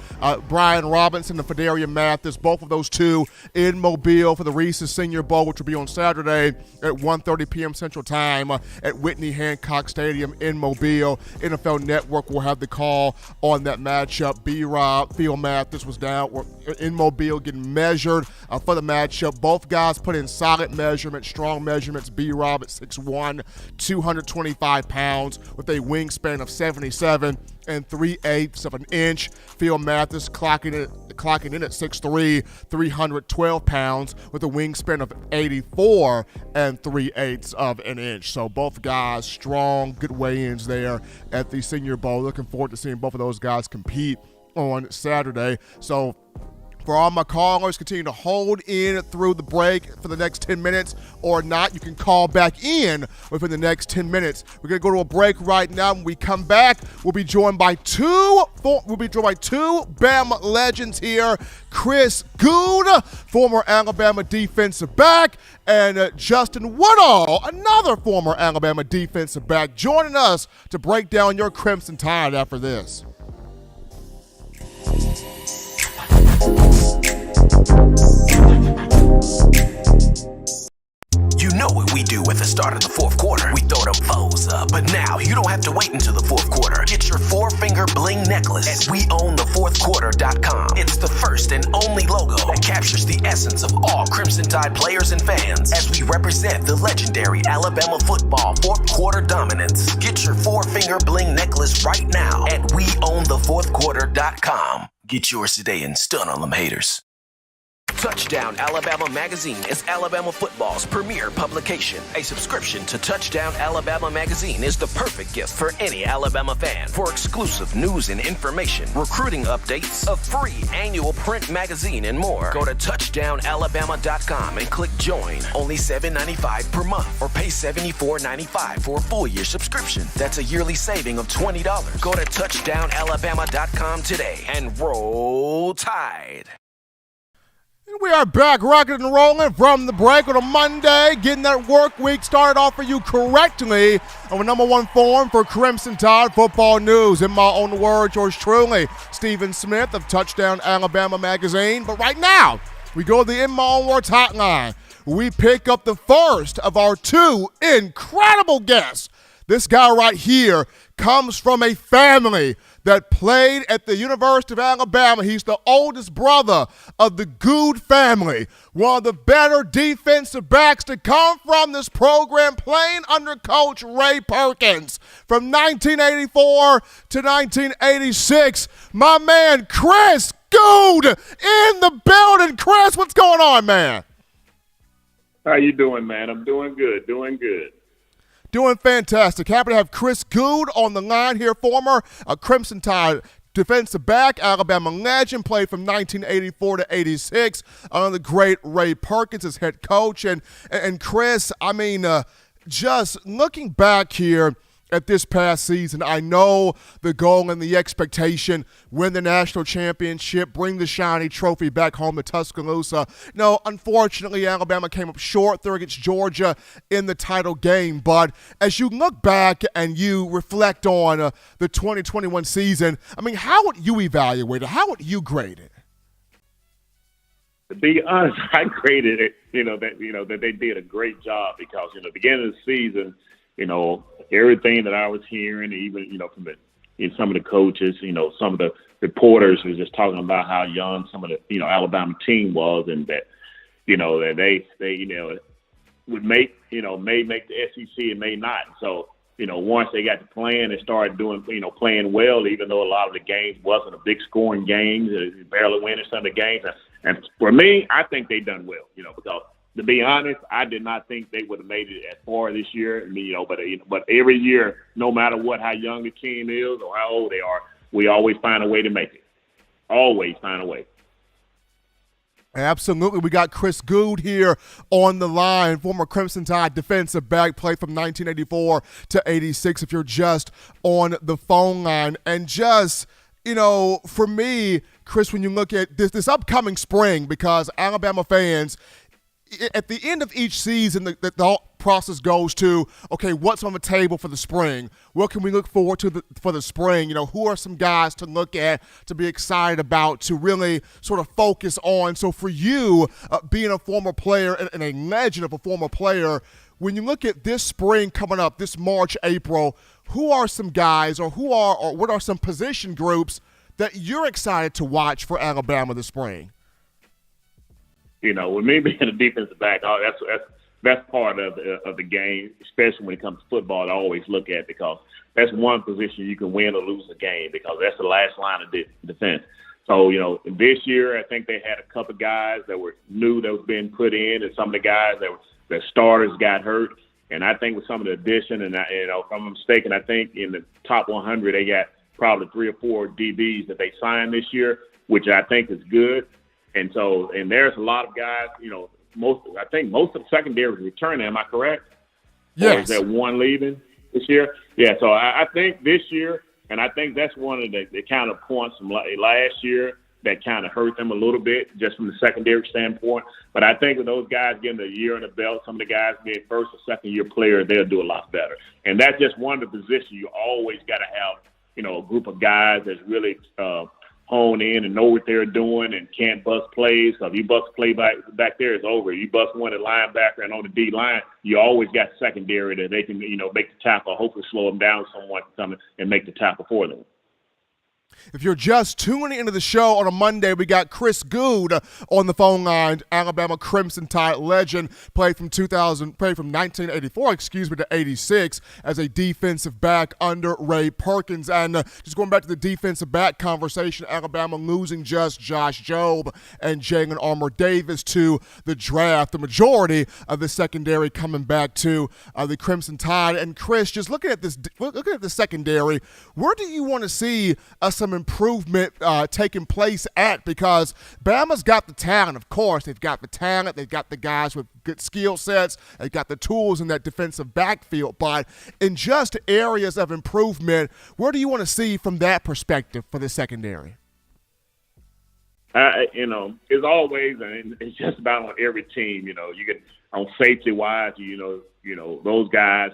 Brian Robinson and Fedarian Mathis, both of those two in Mobile for the Reese's Senior Bowl, which will be on Saturday at 1:30 p.m. Central Time at Whitney Hancock Stadium in Mobile. NFL Network will have the call on that matchup. B-Rob, Phil Mathis was down in Mobile getting measured for the matchup. Both guys put in solid measurements, strong measurements. B-Rob at 6'1", 225 pounds with a wingspan of 77 3/8 of an inch. Phil Mathis clocking in at 6'3", 312 pounds with a wingspan of 84 3/8 of an inch. So both guys strong, good weigh-ins there at the Senior Bowl. Looking forward to seeing both of those guys compete on Saturday. So for all my callers, continue to hold in through the break for the next 10 minutes or not. You can call back in within the next 10 minutes. We're going to go to a break right now. When we come back, we'll be joined by two Bama legends here. Chris Goode, former Alabama defensive back, and Justin Woodall, another former Alabama defensive back, joining us to break down your Crimson Tide after this. You know what we do at the start of the fourth quarter. We throw them foes up. But now you don't have to wait until the fourth quarter. Get your four-finger bling necklace at WeOwnTheFourthQuarter.com. It's the first and only logo that captures the essence of all Crimson Tide players and fans as we represent the legendary Alabama football fourth quarter dominance. Get your four-finger bling necklace right now at WeOwnTheFourthQuarter.com. Get yours today and stun on them haters. Touchdown Alabama Magazine is Alabama football's premier publication. A subscription to Touchdown Alabama Magazine is the perfect gift for any Alabama fan. For exclusive news and information, recruiting updates, a free annual print magazine, and more, go to touchdownalabama.com and click join. Only $7.95 per month or pay $74.95 for a full year subscription. That's a yearly saving of $20. Go to touchdownalabama.com today and roll Tide. We are back rocking and rolling from the break on a Monday, getting that work week started off for you correctly on the number one forum for Crimson Tide football news. In my own words, yours truly, Stephen Smith of Touchdown Alabama Magazine. But right now, we go to the In My Own Words hotline. We pick up the first of our two incredible guests. This guy right here comes from a family that played at the University of Alabama. He's the oldest brother of the Goode family, one of the better defensive backs to come from this program, playing under Coach Ray Perkins from 1984 to 1986. My man, Chris Goode, in the building. Chris, what's going on, man? How you doing, man? I'm doing good, doing fantastic. Happy to have Chris Goode on the line here, former Crimson Tide defensive back, Alabama legend, played from 1984 to 86 under the great Ray Perkins as head coach. And Chris, I mean, just looking back here at this past season, I know the goal and the expectation, win the national championship, bring the shiny trophy back home to Tuscaloosa. No, unfortunately, Alabama came up short there against Georgia in the title game. But as you look back and you reflect on the 2021 season, I mean, how would you evaluate it? How would you grade it? To be honest, I graded it, that they did a great job because, the beginning of the season, everything that I was hearing, even, from some of the coaches, some of the reporters were just talking about how young some of the, Alabama team was, and that, that they would make, may make the SEC and may not. So, once they got to playing and started doing, playing well, even though a lot of the games wasn't a big scoring games, barely winning some of the games. And for me, I think they done well, because to be honest, I did not think they would have made it as far this year. But every year, no matter how young the team is or how old they are, we always find a way to make it. Always find a way. Absolutely. We got Chris Goode here on the line, former Crimson Tide defensive back, played from 1984 to 86 if you're just on the phone line. And just, for me, Chris, when you look at this upcoming spring, because Alabama fans, at the end of each season, the process goes to, okay, what's on the table for the spring? What can we look forward to for the spring? Who are some guys to look at, to be excited about, to really sort of focus on? So for you, being a former player and a legend of a former player, when you look at this spring coming up, this March, April, who are some guys or what are some position groups that you're excited to watch for Alabama this spring? With me being a defensive back, that's part of the game, especially when it comes to football. I always look at, because that's one position you can win or lose a game, because that's the last line of defense. So this year I think they had a couple guys that were new that was being put in, and some of the guys that starters got hurt. And I think with some of the addition, and if I'm mistaken, I think in the top 100 they got probably 3 or 4 DBs that they signed this year, which I think is good. And there's a lot of guys, I think most of the secondary is returning. Am I correct? Yes. Or is there one leaving this year? Yeah, so I think this year, and I think that's one of the kind of points from last year that kind of hurt them a little bit, just from the secondary standpoint. But I think with those guys getting a year in the belt, some of the guys being first or second year players, they'll do a lot better. And that's just one of the positions you always got to have, a group of guys that's really hone in and know what they're doing and can't bust plays. So if you bust a play back there, it's over. You bust one at linebacker and on the D line, you always got secondary that they can, make the tackle, hopefully slow them down somewhat, come and make the tackle for them. If you're just tuning into the show on a Monday, we got Chris Goode on the phone line, Alabama Crimson Tide legend, played from 1984, to 86 as a defensive back under Ray Perkins. And just going back to the defensive back conversation, Alabama losing just Josh Jobe and Jalen Armour-Davis to the draft. The majority of the secondary coming back to the Crimson Tide. And Chris, just looking at the secondary, where do you want to see some improvement taking place at? Because Bama's got the talent, of course. They've got the talent. They've got the guys with good skill sets. They've got the tools in that defensive backfield. But in just areas of improvement, where do you want to see from that perspective for the secondary? It's always, and it's just about on every team. You get on safety-wise, those guys,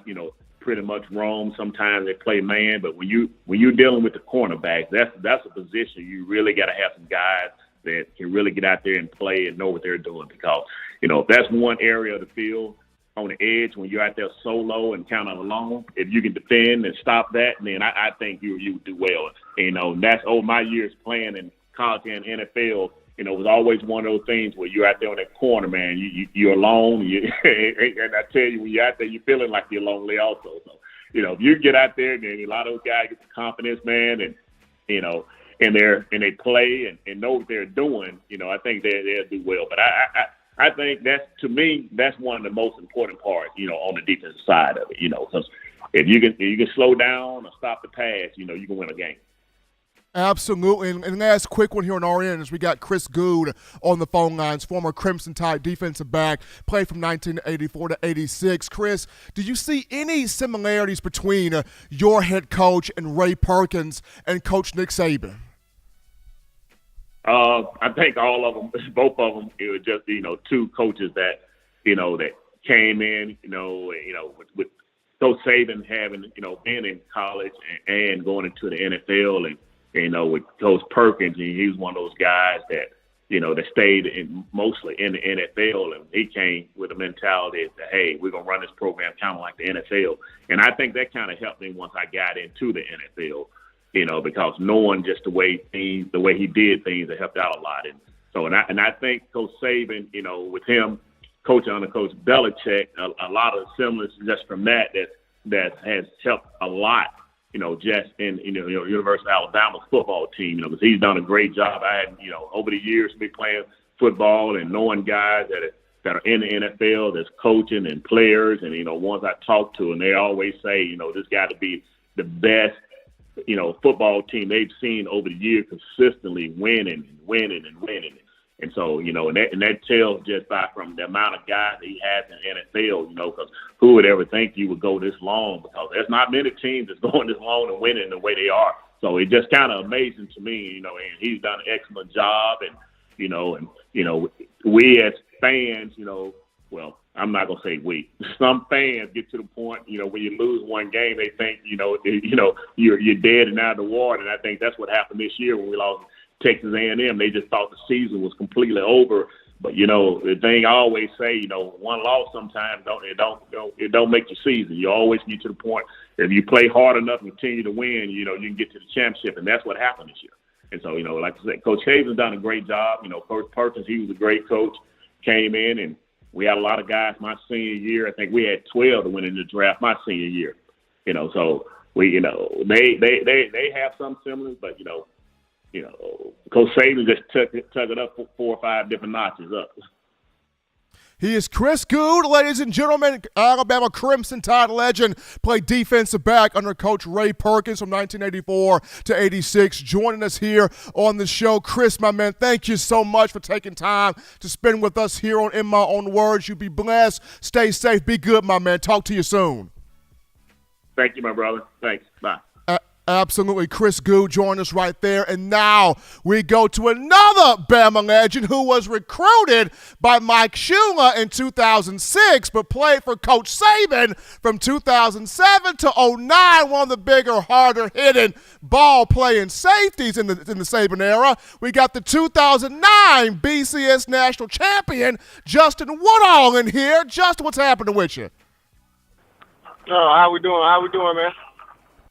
pretty much roam. Sometimes they play man, but when you're dealing with the cornerbacks, that's a position you really got to have some guys that can really get out there and play and know what they're doing, because that's one area of the field on the edge when you're out there solo and kind of alone. If you can defend and stop that, then I think you do well. That's my years playing in college and NFL. It was always one of those things where you're out there on that corner, man. You're alone, and I tell you, when you're out there, you're feeling like you're lonely also. So, if you get out there, then a lot of those guys get the confidence, man, and and they play and know what they're doing. I think they'll do well. But I think to me, that's one of the most important parts, on the defensive side of it. Because if you can slow down or stop the pass, you can win a game. Absolutely. And last quick one here on our end is we got Chris Goode on the phone lines, former Crimson Tide defensive back, played from 1984 to 86. Chris, do you see any similarities between your head coach and Ray Perkins and Coach Nick Saban? I think all of them, both of them, it was just, two coaches that, that came in, with Coach Saban having, been in college and going into the NFL, and with Coach Perkins, and he was one of those guys that, that stayed mostly in the NFL, and he came with a mentality that, hey, we're going to run this program kind of like the NFL. And I think that kind of helped me once I got into the NFL, because knowing just the way he did things, it helped out a lot. And so, and I think Coach Saban, with him coaching under Coach Belichick, a lot of similar just from that has helped a lot. Just in University of Alabama's football team, because he's done a great job. I had, over the years, me playing football and knowing guys that are in the NFL, that's coaching and players, and ones I talk to, and they always say, this got to be the best, football team they've seen over the years, consistently winning and winning and winning. And so, and that tells just from the amount of guys that he has in the NFL, because who would ever think you would go this long? Because there's not many teams that's going this long and winning the way they are. So it's just kind of amazing to me, and he's done an excellent job. And, we as fans, well, I'm not going to say we. Some fans get to the point, when you lose one game, they think, you're dead and out of the water. And I think that's what happened this year when we lost Texas A&M. They just thought the season was completely over. But the thing I always say, one loss sometimes it don't make your season. You always get to the point if you play hard enough and continue to win, you can get to the championship, and that's what happened this year. And so, like I said, Coach Haven's done a great job. Coach Perkins, he was a great coach, came in, and we had a lot of guys my senior year. I think we had 12 to win in the draft my senior year. So we, they have some similar, but Coach Saban just took it up 4 or 5 different notches up. He is Chris Goode, ladies and gentlemen, Alabama Crimson Tide legend, played defensive back under Coach Ray Perkins from 1984 to 86. Joining us here on the show, Chris, my man, thank you so much for taking time to spend with us here on In My Own Words. You be blessed, stay safe, be good, my man. Talk to you soon. Thank you, my brother. Thanks. Bye. Absolutely. Chris Goode joined us right there. And now we go to another Bama legend who was recruited by Mike Shula in 2006, but played for Coach Saban from 2007 to 2009, one of the bigger, harder-hitting ball-playing safeties in the Saban era. We got the 2009 BCS National Champion, Justin Woodall, in here. Justin, what's happening with you? How we doing? How we doing, man?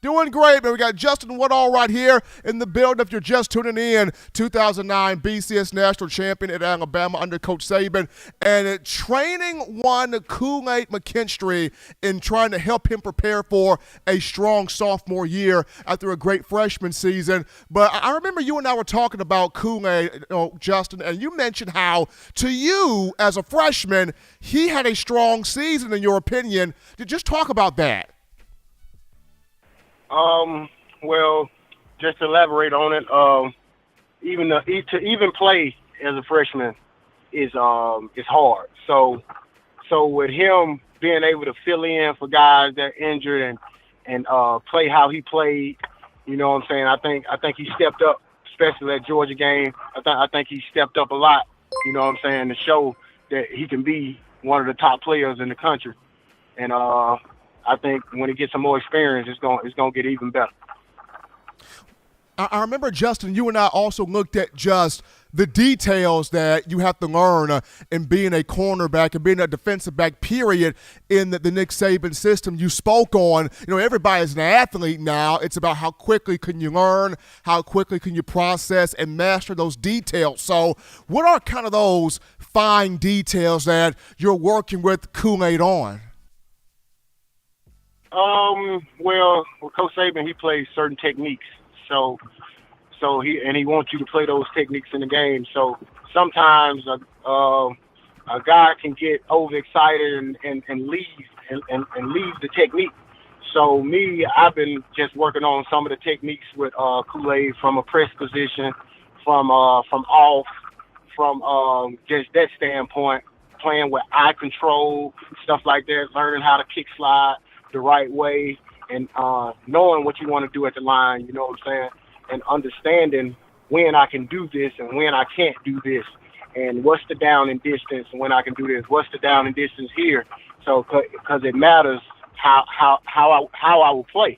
Doing great, man. We got Justin Woodall right here in the building. If you're just tuning in, 2009 BCS National Champion at Alabama under Coach Saban, and training one Kool-Aid McKinstry in trying to help him prepare for a strong sophomore year after a great freshman season. But I remember you and I were talking about Kool-Aid, Justin, and you mentioned how, to you as a freshman, he had a strong season in your opinion. Just talk about that. Well, just to elaborate on it, even play as a freshman is hard. So with him being able to fill in for guys that are injured and play how he played, you know what I'm saying? I think he stepped up, especially that Georgia game. I think he stepped up a lot, you know what I'm saying, to show that he can be one of the top players in the country. And I think when he gets some more experience, it's gonna get even better. I remember, Justin, you and I also looked at just the details that you have to learn in being a cornerback and being a defensive back, period, in the Nick Saban system. You spoke on, everybody's an athlete now. It's about how quickly can you learn, how quickly can you process and master those details. So what are kind of those fine details that you're working with Kool-Aid on? Well, with Coach Saban, he plays certain techniques. So he wants you to play those techniques in the game. So sometimes a guy can get overexcited and leave the technique. So I've been just working on some of the techniques with Kool-Aid from a press position, from off, from just that standpoint, playing with eye control, stuff like that, learning how to kick slide the right way, and knowing what you want to do at the line, you know what I'm saying, and understanding when I can do this and when I can't do this, and what's the down and distance and when I can do this, what's the down and distance here. So because it matters how I will play.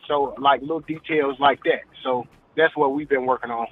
So like little details like that. So that's what we've been working on.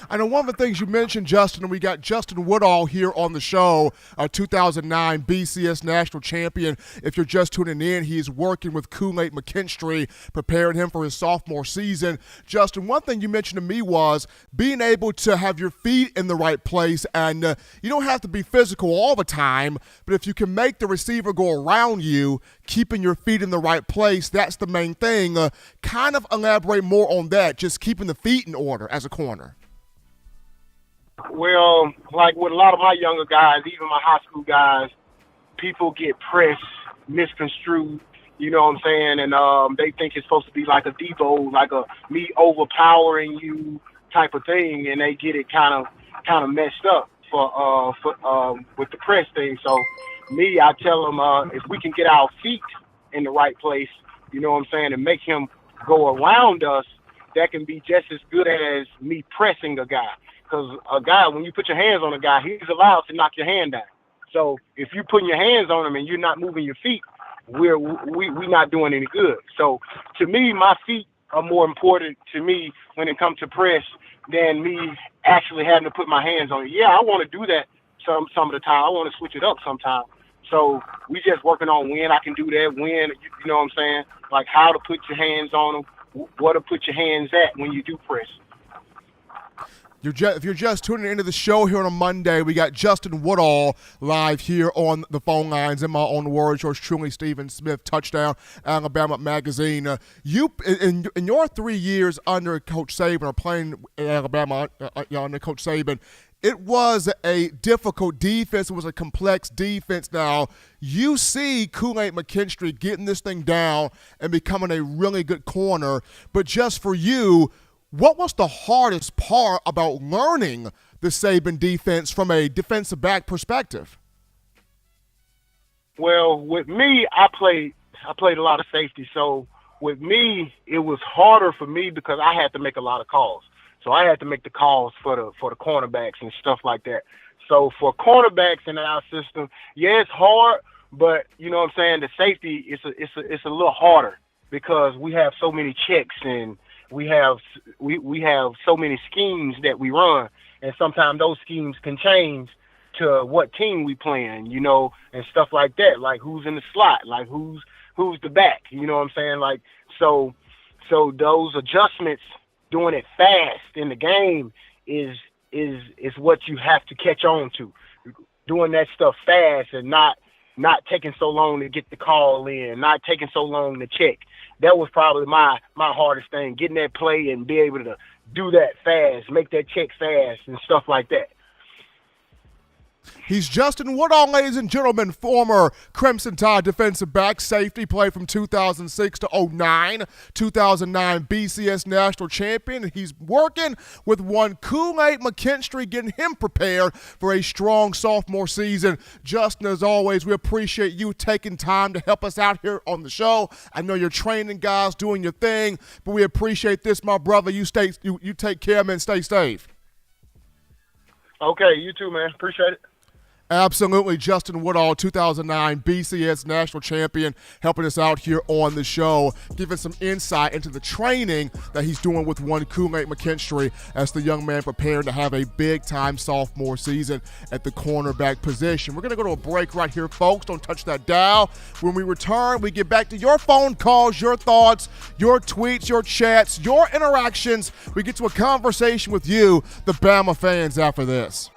I know one of the things you mentioned, Justin, and we got Justin Woodall here on the show, 2009 BCS National Champion. If you're just tuning in, he's working with Kool-Aid McKinstry, preparing him for his sophomore season. Justin, one thing you mentioned to me was being able to have your feet in the right place, and you don't have to be physical all the time, but if you can make the receiver go around you, keeping your feet in the right place, that's the main thing. Kind of elaborate more on that, just keeping the feet in order as a corner. Well, like with a lot of my younger guys, even my high school guys, people get pressed, misconstrued, you know what I'm saying? And they think it's supposed to be like a Devo, like a me overpowering you type of thing, and they get it kind of messed up for with the press thing. So me, I tell them if we can get our feet in the right place, you know what I'm saying, and make him go around us, that can be just as good as me pressing a guy. Because a guy, when you put your hands on a guy, he's allowed to knock your hand down. So if you're putting your hands on him and you're not moving your feet, we're not doing any good. So to me, my feet are more important to me when it comes to press than me actually having to put my hands on it. Yeah, I want to do that some of the time. I want to switch it up sometimes. So we just working on when I can do that, when, you know what I'm saying, like how to put your hands on them, what to put your hands at when you do press. If you're just tuning into the show here on a Monday, we got Justin Woodall live here on the phone lines. In my own words, yours truly, Stephen Smith, Touchdown Alabama Magazine. You, in your 3 years under Coach Saban, or playing in Alabama under Coach Saban, it was a difficult defense. It was a complex defense. Now, you see Kool-Aid McKinstry getting this thing down and becoming a really good corner. But just for you, what was the hardest part about learning the Saban defense from a defensive back perspective? Well, with me, I played a lot of safety. So with me, it was harder for me because I had to make a lot of calls. So I had to make the calls for the cornerbacks and stuff like that. So for cornerbacks in our system, yeah, it's hard, but you know what I'm saying, the safety it's a little harder because we have so many checks and we have so many schemes that we run, and sometimes those schemes can change to what team we playing, you know, and stuff like that, like who's in the slot, like who's the back, you know what I'm saying, like so those adjustments, doing it fast in the game is what you have to catch on to, doing that stuff fast and not taking so long to get the call in, not taking so long to check. That was probably my hardest thing, getting that play and be able to do that fast, make that check fast and stuff like that. He's Justin Woodall, ladies and gentlemen, former Crimson Tide defensive back, safety, played from 2006 to 09, 2009 BCS national champion. He's working with one Kool-Aid McKinstry, getting him prepared for a strong sophomore season. Justin, as always, we appreciate you taking time to help us out here on the show. I know you're training guys, doing your thing, but we appreciate this, my brother. You take care, man. Stay safe. Okay, you too, man. Appreciate it. Absolutely. Justin Woodall, 2009 BCS national champion, helping us out here on the show, giving some insight into the training that he's doing with one Kool-Aid McKinstry as the young man preparing to have a big-time sophomore season at the cornerback position. We're going to go to a break right here, folks. Don't touch that dial. When we return, we get back to your phone calls, your thoughts, your tweets, your chats, your interactions. We get to a conversation with you, the Bama fans, after this.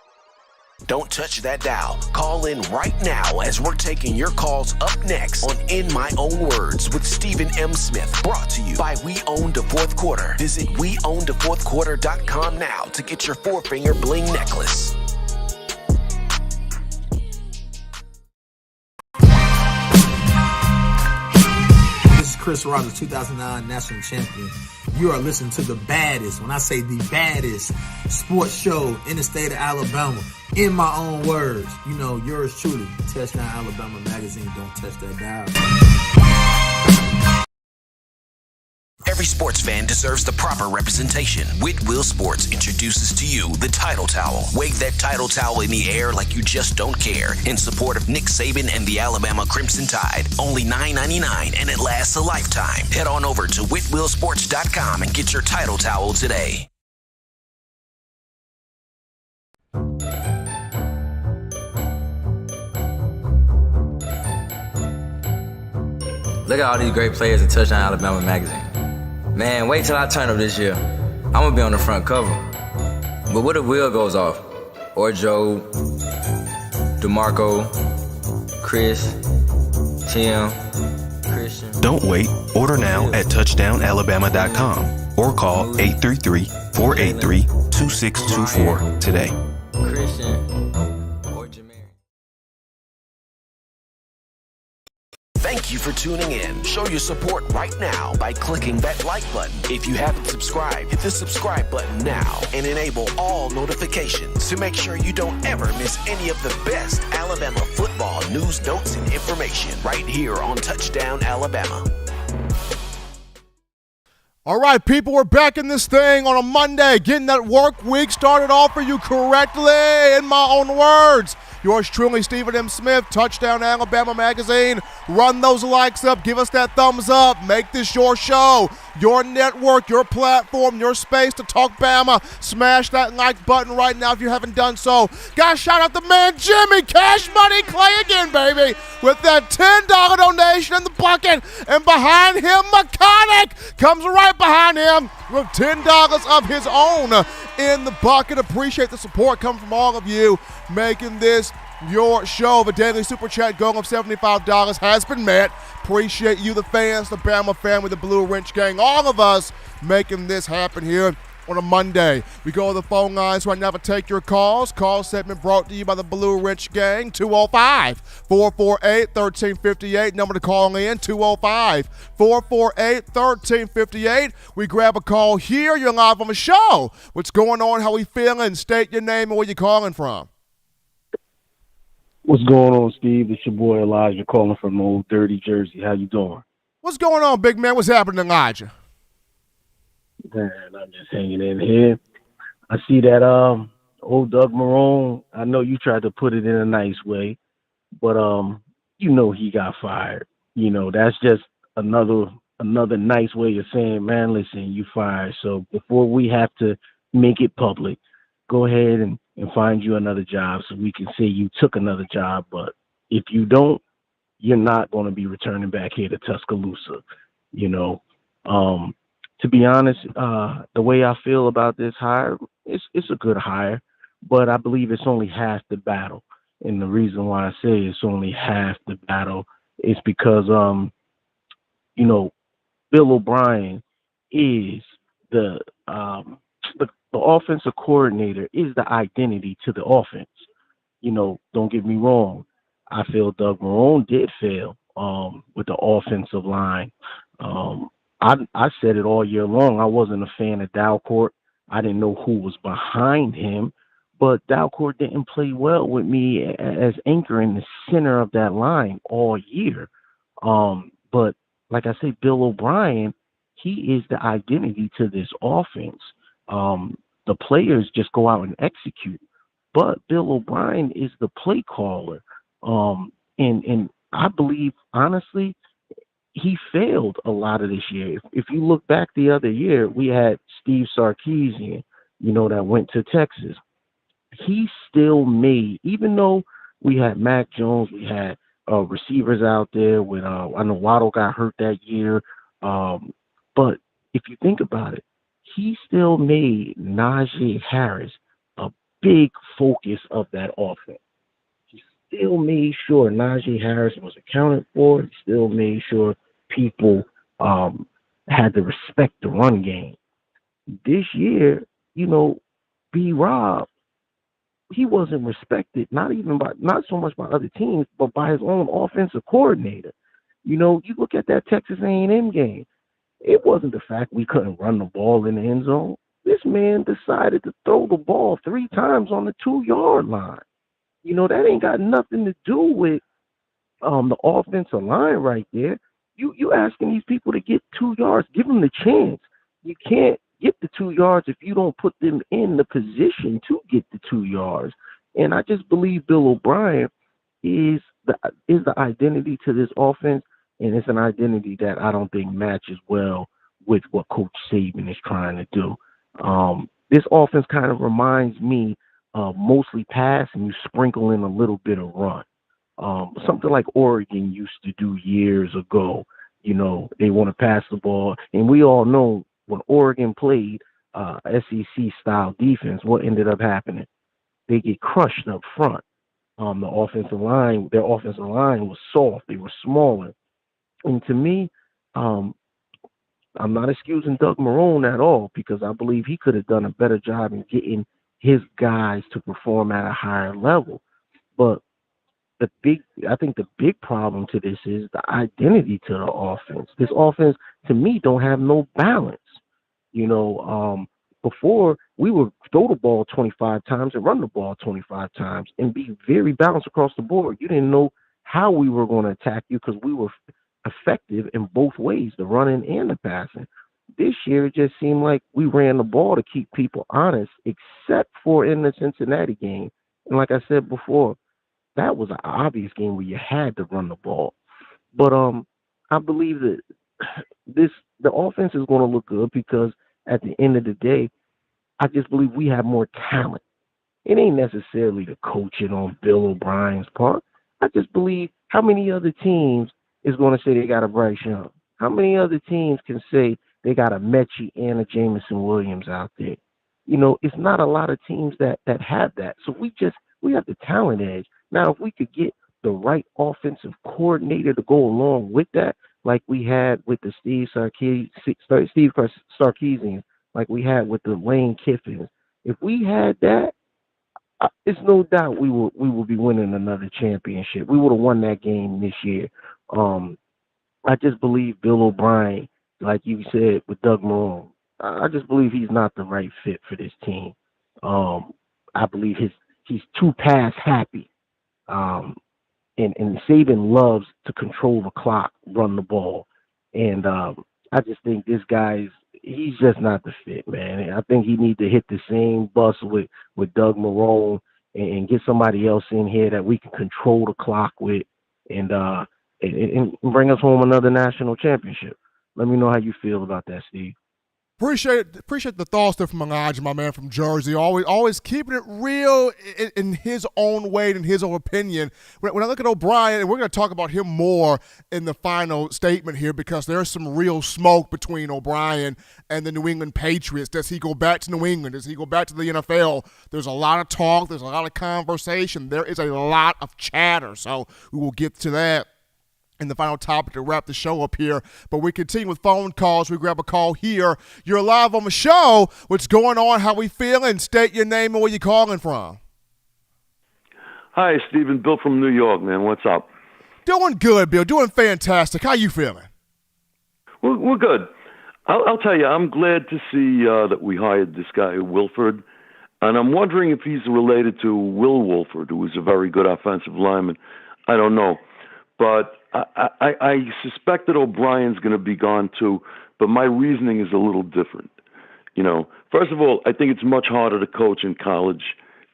Don't touch that dial. Call in right now as we're taking your calls up next on In My Own Words with Stephen M. Smith. Brought to you by We Own the Fourth Quarter. Visit WeOwnTheFourthQuarter.com now to get your four-finger bling necklace. This is Chris Rogers, 2009 national champion. You are listening to the baddest, when I say the baddest, sports show in the state of Alabama. In my own words, you know, yours truly, Touchdown Alabama Magazine. Don't touch that dial. Every sports fan deserves the proper representation. Whitwell Sports introduces to you the Title Towel. Wave that Title Towel in the air like you just don't care in support of Nick Saban and the Alabama Crimson Tide. Only $9.99 and it lasts a lifetime. Head on over to WhitwellSports.com and get your Title Towel today. Look at all these great players in Touchdown Alabama Magazine. Man, wait till I turn up this year. I'm gonna be on the front cover. But what if Will goes off? Or Joe, DeMarco, Chris, Tim, Christian. Don't wait. Order now at touchdownalabama.com or call 833-483-2000. 2624 today. Christian or Jameer. Thank you for tuning in. Show your support right now by clicking that like button. If you haven't subscribed, hit the subscribe button now and enable all notifications to make sure you don't ever miss any of the best Alabama football news, notes, and information right here on Touchdown Alabama. All right, people, we're back in this thing on a Monday, getting that work week started off for you correctly. In my own words, yours truly, Stephen M. Smith, Touchdown Alabama Magazine. Run those likes up. Give us that thumbs up. Make this your show, your network, your platform, your space to talk Bama. Smash that like button right now if you haven't done so. Guys, shout out the man Jimmy Cash Money Clay again, baby, with that $10 donation in the bucket. And behind him, McConaughey comes right behind him with $10 of his own in the bucket. Appreciate the support coming from all of you, making this your show. The daily super chat goal of $75 has been met. Appreciate you, the fans, the Bama family, the Blue Wrench Gang, all of us making this happen here on a Monday. We go to the phone lines right now to take your calls. Call segment brought to you by the Blue Wrench Gang, 205-448-1358. Number to call in, 205-448-1358. We grab a call here. You're live on the show. What's going on? How we feeling? State your name and where you calling from. What's going on, Steve? It's your boy Elijah calling from Old Dirty Jersey. How you doing? What's going on, big man? What's happening, Elijah? Man, I'm just hanging in here. I see that old Doug Marrone. I know you tried to put it in a nice way, but you know he got fired. You know, that's just another nice way of saying, man, listen, you fired. So before we have to make it public, go ahead and find you another job so we can say you took another job. But if you don't, you're not going to be returning back here to Tuscaloosa. You know, to be honest, the way I feel about this hire, it's a good hire, but I believe it's only half the battle. And the reason why I say it's only half the battle is because, you know, Bill O'Brien is the offensive coordinator, is the identity to the offense. You know, don't get me wrong. I feel Doug Marrone did fail with the offensive line. I said it all year long. I wasn't a fan of Dalcourt. I didn't know who was behind him, but Dalcourt didn't play well with me as anchor in the center of that line all year. But like I say, Bill O'Brien, he is the identity to this offense. The players just go out and execute, but Bill O'Brien is the play caller. And I believe, honestly, he failed a lot of this year. If you look back the other year, we had Steve Sarkisian, you know, that went to Texas. He still made, even though we had Mac Jones, we had receivers out there with, I know Waddle got hurt that year. But if you think about it, he still made Najee Harris a big focus of that offense. He still made sure Najee Harris was accounted for. He still made sure people had to respect the run game. This year, you know, B-Rob, he wasn't respected, not so much by other teams, but by his own offensive coordinator. You know, you look at that Texas A&M game. It wasn't the fact we couldn't run the ball in the end zone. This man decided to throw the ball 3 times on the 2-yard line. You know, that ain't got nothing to do with the offensive line right there. You asking these people to get 2 yards, give them the chance. You can't get the 2 yards if you don't put them in the position to get the 2 yards. And I just believe Bill O'Brien is the identity to this offense. And it's an identity that I don't think matches well with what Coach Saban is trying to do. This offense kind of reminds me of mostly pass and you sprinkle in a little bit of run. Something like Oregon used to do years ago. You know, they want to pass the ball. And we all know when Oregon played SEC-style defense, what ended up happening? They get crushed up front. Their offensive line was soft. They were smaller. And to me, I'm not excusing Doug Marrone at all because I believe he could have done a better job in getting his guys to perform at a higher level. But I think the big problem to this is the identity to the offense. This offense, to me, don't have no balance. Before we would throw the ball 25 times and run the ball 25 times and be very balanced across the board. You didn't know how we were going to attack you because we were effective in both ways, the running and the passing. This year, it just seemed like we ran the ball to keep people honest, except for in the Cincinnati game. And like I said before, that was an obvious game where you had to run the ball. But I believe that the offense is going to look good because at the end of the day, I just believe we have more talent. It ain't necessarily the coaching on Bill O'Brien's part. I just believe how many other teams is going to say they got a Bryce Young? How many other teams can say they got a Mechie and a Jameson Williams out there? It's not a lot of teams that have that. So we have the talent edge. Now, if we could get the right offensive coordinator to go along with that, like we had with the Steve Sarkisian, like we had with the Lane Kiffins. If we had that, it's no doubt we will be winning another championship. We would have won that game this year. I just believe Bill O'Brien, like you said with Doug Marrone, I just believe he's not the right fit for this team. I believe he's too pass happy. And Saban loves to control the clock, run the ball. And I just think this guy's he's just not the fit, man. I think he needs to hit the same bus with Doug Marrone and get somebody else in here that we can control the clock with and bring us home another national championship. Let me know how you feel about that, Steve. Appreciate the thoughts there from Elijah, my man from Jersey. Always keeping it real in his own way and his own opinion. When I look at O'Brien, and we're going to talk about him more in the final statement here because there's some real smoke between O'Brien and the New England Patriots. Does he go back to New England? Does he go back to the NFL? There's a lot of talk. There's a lot of conversation. There is a lot of chatter. So we will get to that in the final topic to wrap the show up here. But we continue with phone calls. We grab a call here. You're live on the show. What's going on? How we feeling? State your name and where you calling from. Hi, Stephen. Bill from New York, man. What's up? Doing good, Bill. Doing fantastic. How you feeling? We're good. I'll tell you, I'm glad to see that we hired this guy, Wolford. And I'm wondering if he's related to Will Wolford, who was a very good offensive lineman. I don't know. But I suspect that O'Brien's going to be gone too, but my reasoning is a little different. First of all, I think it's much harder to coach in college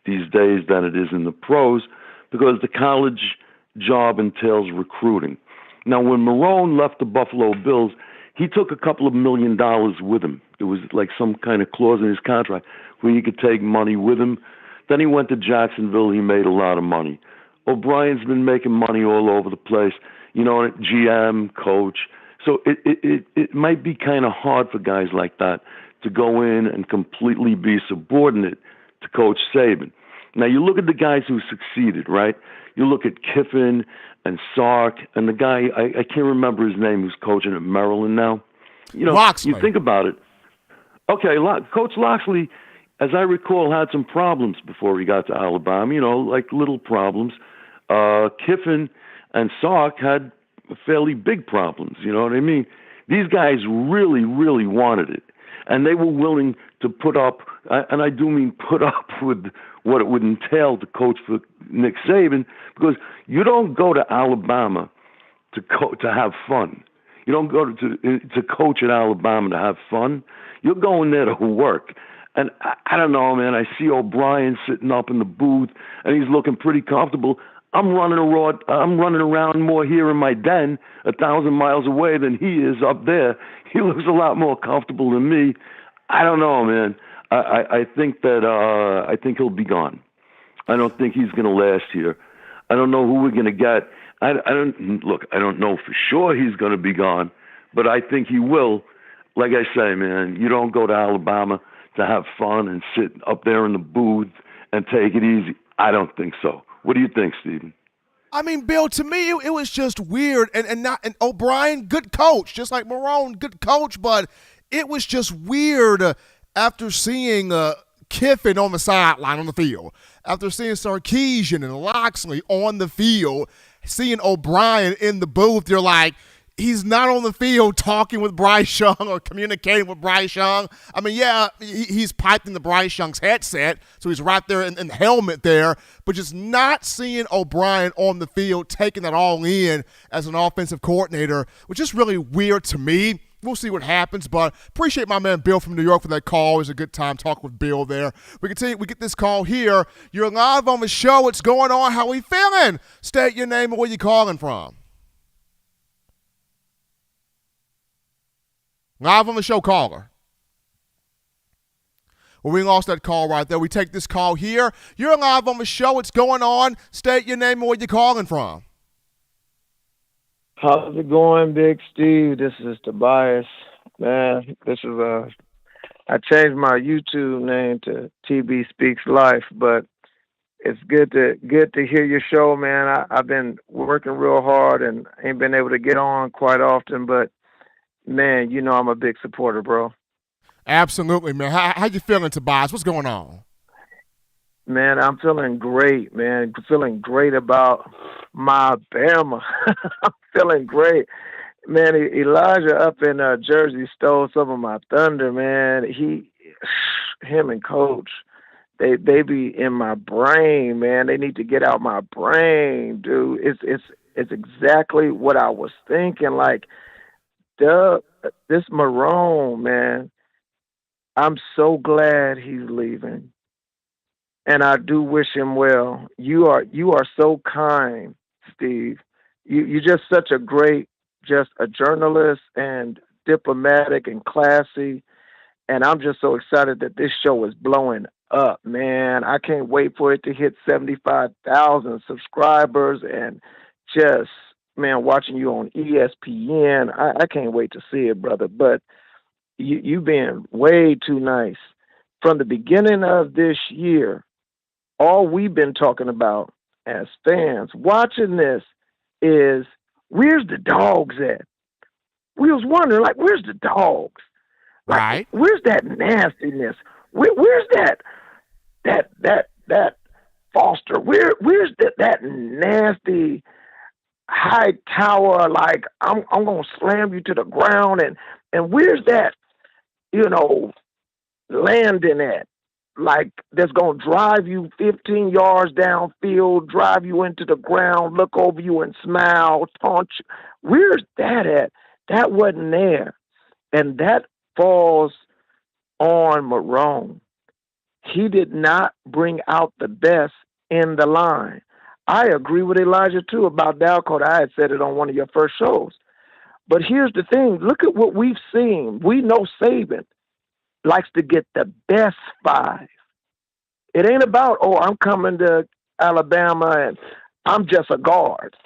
these days than it is in the pros because the college job entails recruiting. Now, when Marrone left the Buffalo Bills, he took a couple of $1 million with him. There was like some kind of clause in his contract where he could take money with him. Then he went to Jacksonville. He made a lot of money. O'Brien's been making money all over the place, GM, coach. So it might be kind of hard for guys like that to go in and completely be subordinate to Coach Saban. Now, you look at the guys who succeeded, right? You look at Kiffin and Sark and the guy, I can't remember his name, who's coaching at Maryland now. Loxley. You think about it. Okay, Coach Loxley, as I recall, had some problems before he got to Alabama, like little problems. Kiffin and Sark had fairly big problems, you know what I mean? These guys really, really wanted it. And they were willing to put up, and I do mean put up with what it would entail to coach for Nick Saban, because you don't go to Alabama to have fun. You don't go to coach at Alabama to have fun. You're going there to work. And I don't know, man. I see O'Brien sitting up in the booth, and he's looking pretty comfortable. I'm running around more here in my den 1,000 miles away than he is up there. He looks a lot more comfortable than me. I don't know, man. I think he'll be gone. I don't think he's going to last here. I don't know who we're going to get. I don't know for sure he's going to be gone, but I think he will. Like I say, man, you don't go to Alabama to have fun and sit up there in the booth and take it easy. I don't think so. What do you think, Stephen? I mean, Bill, to me, it was just weird. And O'Brien, good coach, just like Marrone, good coach, but it was just weird after seeing Kiffin on the sideline on the field, after seeing Sarkisian and Loxley on the field, seeing O'Brien in the booth. You're like, he's not on the field talking with Bryce Young or communicating with Bryce Young. I mean, yeah, he's piped into Bryce Young's headset, so he's right there in the helmet there, but just not seeing O'Brien on the field, taking that all in as an offensive coordinator, was just really weird to me. We'll see what happens, but appreciate my man Bill from New York for that call. It was a good time talking with Bill there. We continue. We get this call here. You're live on the show. What's going on? How we feeling? State your name and where you calling from. Live on the show, caller. Well, we lost that call right there. We take this call here. You're live on the show. What's going on? State your name and where you calling from. How's it going, Big Steve? This is Tobias. Man, I changed my YouTube name to TB Speaks Life, but it's good to hear your show, man. I've been working real hard and ain't been able to get on quite often, but man, you know I'm a big supporter, bro. Absolutely, man. How you feeling, Tobias? What's going on? Man, I'm feeling great, man. Feeling great about my Bama. I'm feeling great. Man, Elijah up in Jersey stole some of my thunder, man. Him and Coach, they be in my brain, man. They need to get out my brain, dude. It's exactly what I was thinking. Like, this Marrone, man, I'm so glad he's leaving. And I do wish him well. You are so kind, Steve. You're just such a great, just a journalist and diplomatic and classy. And I'm just so excited that this show is blowing up, man. I can't wait for it to hit 75,000 subscribers and just, man, watching you on ESPN. I can't wait to see it, brother. But you've been way too nice. From the beginning of this year, all we've been talking about as fans watching this is, where's the dogs at? We was wondering, like, where's the dogs? Like, right. Where's that nastiness? Where's that Foster? Where's that nasty high tower? Like, I'm gonna slam you to the ground, and where's that, Landon at? Like, that's going to drive you 15 yards downfield, drive you into the ground, look over you and smile, taunt you. Where's that at? That wasn't there. And that falls on Marrone. He did not bring out the best in the line. I agree with Elijah, too, about Dalcourt. I had said it on one of your first shows. But here's the thing. Look at what we've seen. We know Saban likes to get the best five. It ain't about, I'm coming to Alabama and I'm just a guard.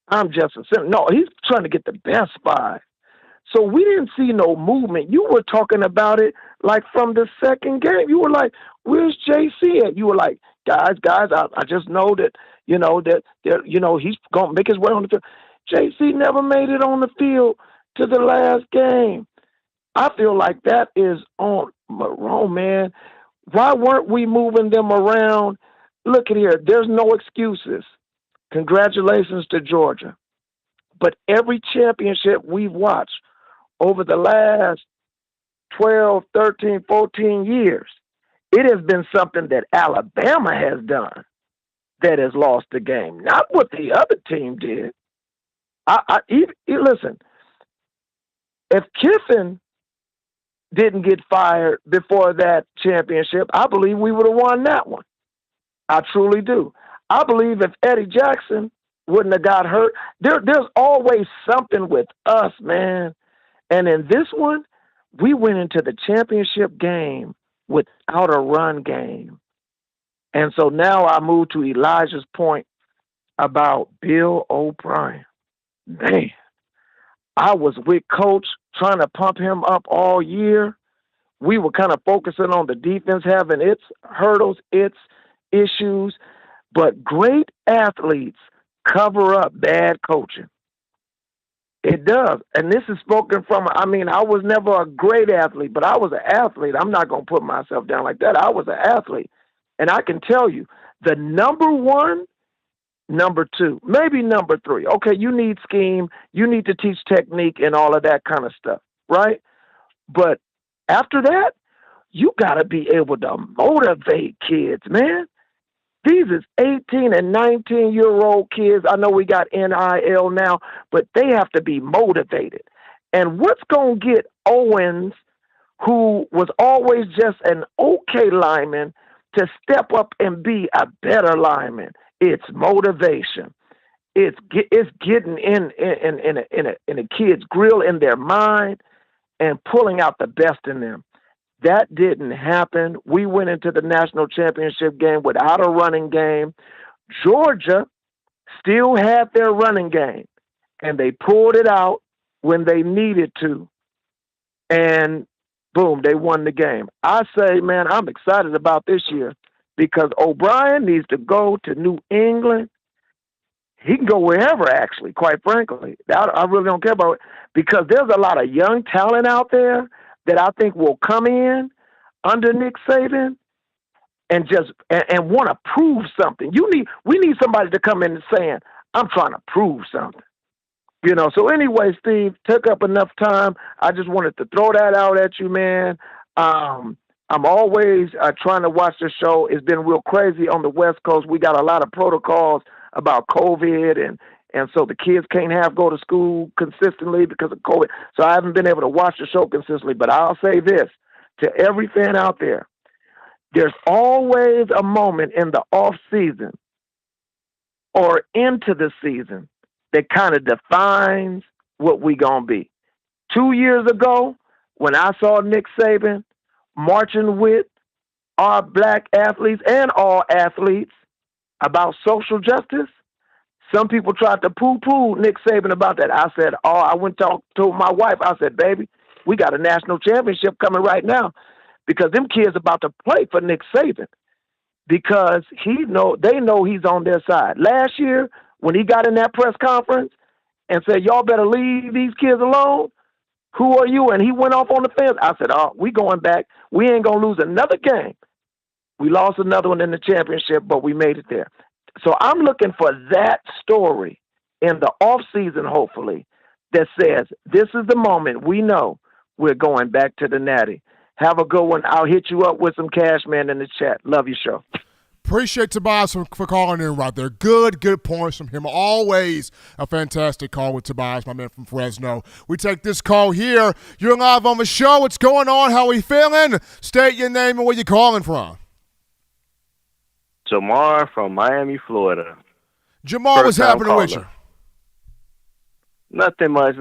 I'm just a center. No, he's trying to get the best five. So we didn't see no movement. You were talking about it like from the second game. You were like, where's JC at? You were like, guys, I just know that, he's going to make his way on the field. JC never made it on the field to the last game. I feel like that is on Marrone, man. Why weren't we moving them around? Look at here. There's no excuses. Congratulations to Georgia. But every championship we've watched over the last 12, 13, 14 years, it has been something that Alabama has done that has lost the game, not what the other team did. Listen, if Kiffin didn't get fired before that championship, I believe we would have won that one. I truly do. I believe if Eddie Jackson wouldn't have got hurt, there's always something with us, man. And in this one, we went into the championship game without a run game. And so now I move to Elijah's point about Bill O'Brien. Man, I was with Coach trying to pump him up all year. We were kind of focusing on the defense having its hurdles, its issues, but great athletes cover up bad coaching. It does. And this is spoken from, I was never a great athlete, but I was an athlete. I'm not going to put myself down like that. I was an athlete. And I can tell you, the number one, number two, maybe number three. Okay, you need scheme. You need to teach technique and all of that kind of stuff, right? But after that, you got to be able to motivate kids, man. These is 18 and 19-year-old kids. I know we got NIL now, but they have to be motivated. And what's going to get Owens, who was always just an okay lineman, to step up and be a better lineman? It's motivation. It's getting in a kid's grill, in their mind, and pulling out the best in them. That didn't happen. We went into the national championship game without a running game. Georgia still had their running game, and they pulled it out when they needed to. And boom, they won the game. I say, man, I'm excited about this year because O'Brien needs to go to New England. He can go wherever, actually, quite frankly. I really don't care about it because there's a lot of young talent out there that I think will come in under Nick Saban and just and want to prove something. We need somebody to come in and saying, I'm trying to prove something. So anyway, Steve, took up enough time. I just wanted to throw that out at you, man. I'm always trying to watch the show. It's been real crazy on the West Coast. We got a lot of protocols about COVID, and so the kids can't go to school consistently because of COVID. So I haven't been able to watch the show consistently. But I'll say this to every fan out there. There's always a moment in the off season or into the season that kind of defines what we gonna be. 2 years ago, when I saw Nick Saban marching with our black athletes and all athletes about social justice, some people tried to poo-poo Nick Saban about that. I said, I went to my wife. I said, baby, we got a national championship coming right now because them kids about to play for Nick Saban because they know he's on their side. Last year, when he got in that press conference and said, y'all better leave these kids alone, who are you? And he went off on the fence. I said, we going back. We ain't going to lose another game. We lost another one in the championship, but we made it there. So I'm looking for that story in the off season, hopefully, that says this is the moment we know we're going back to the Natty. Have a good one. I'll hit you up with some cash, man, in the chat. Love your show. Appreciate Tobias for calling in right there. Good points from him. Always a fantastic call with Tobias, my man from Fresno. We take this call here. You're live on the show. What's going on? How are we feeling? State your name and where you calling from. Jamar from Miami, Florida. Jamar, what's happening with you? Nothing much.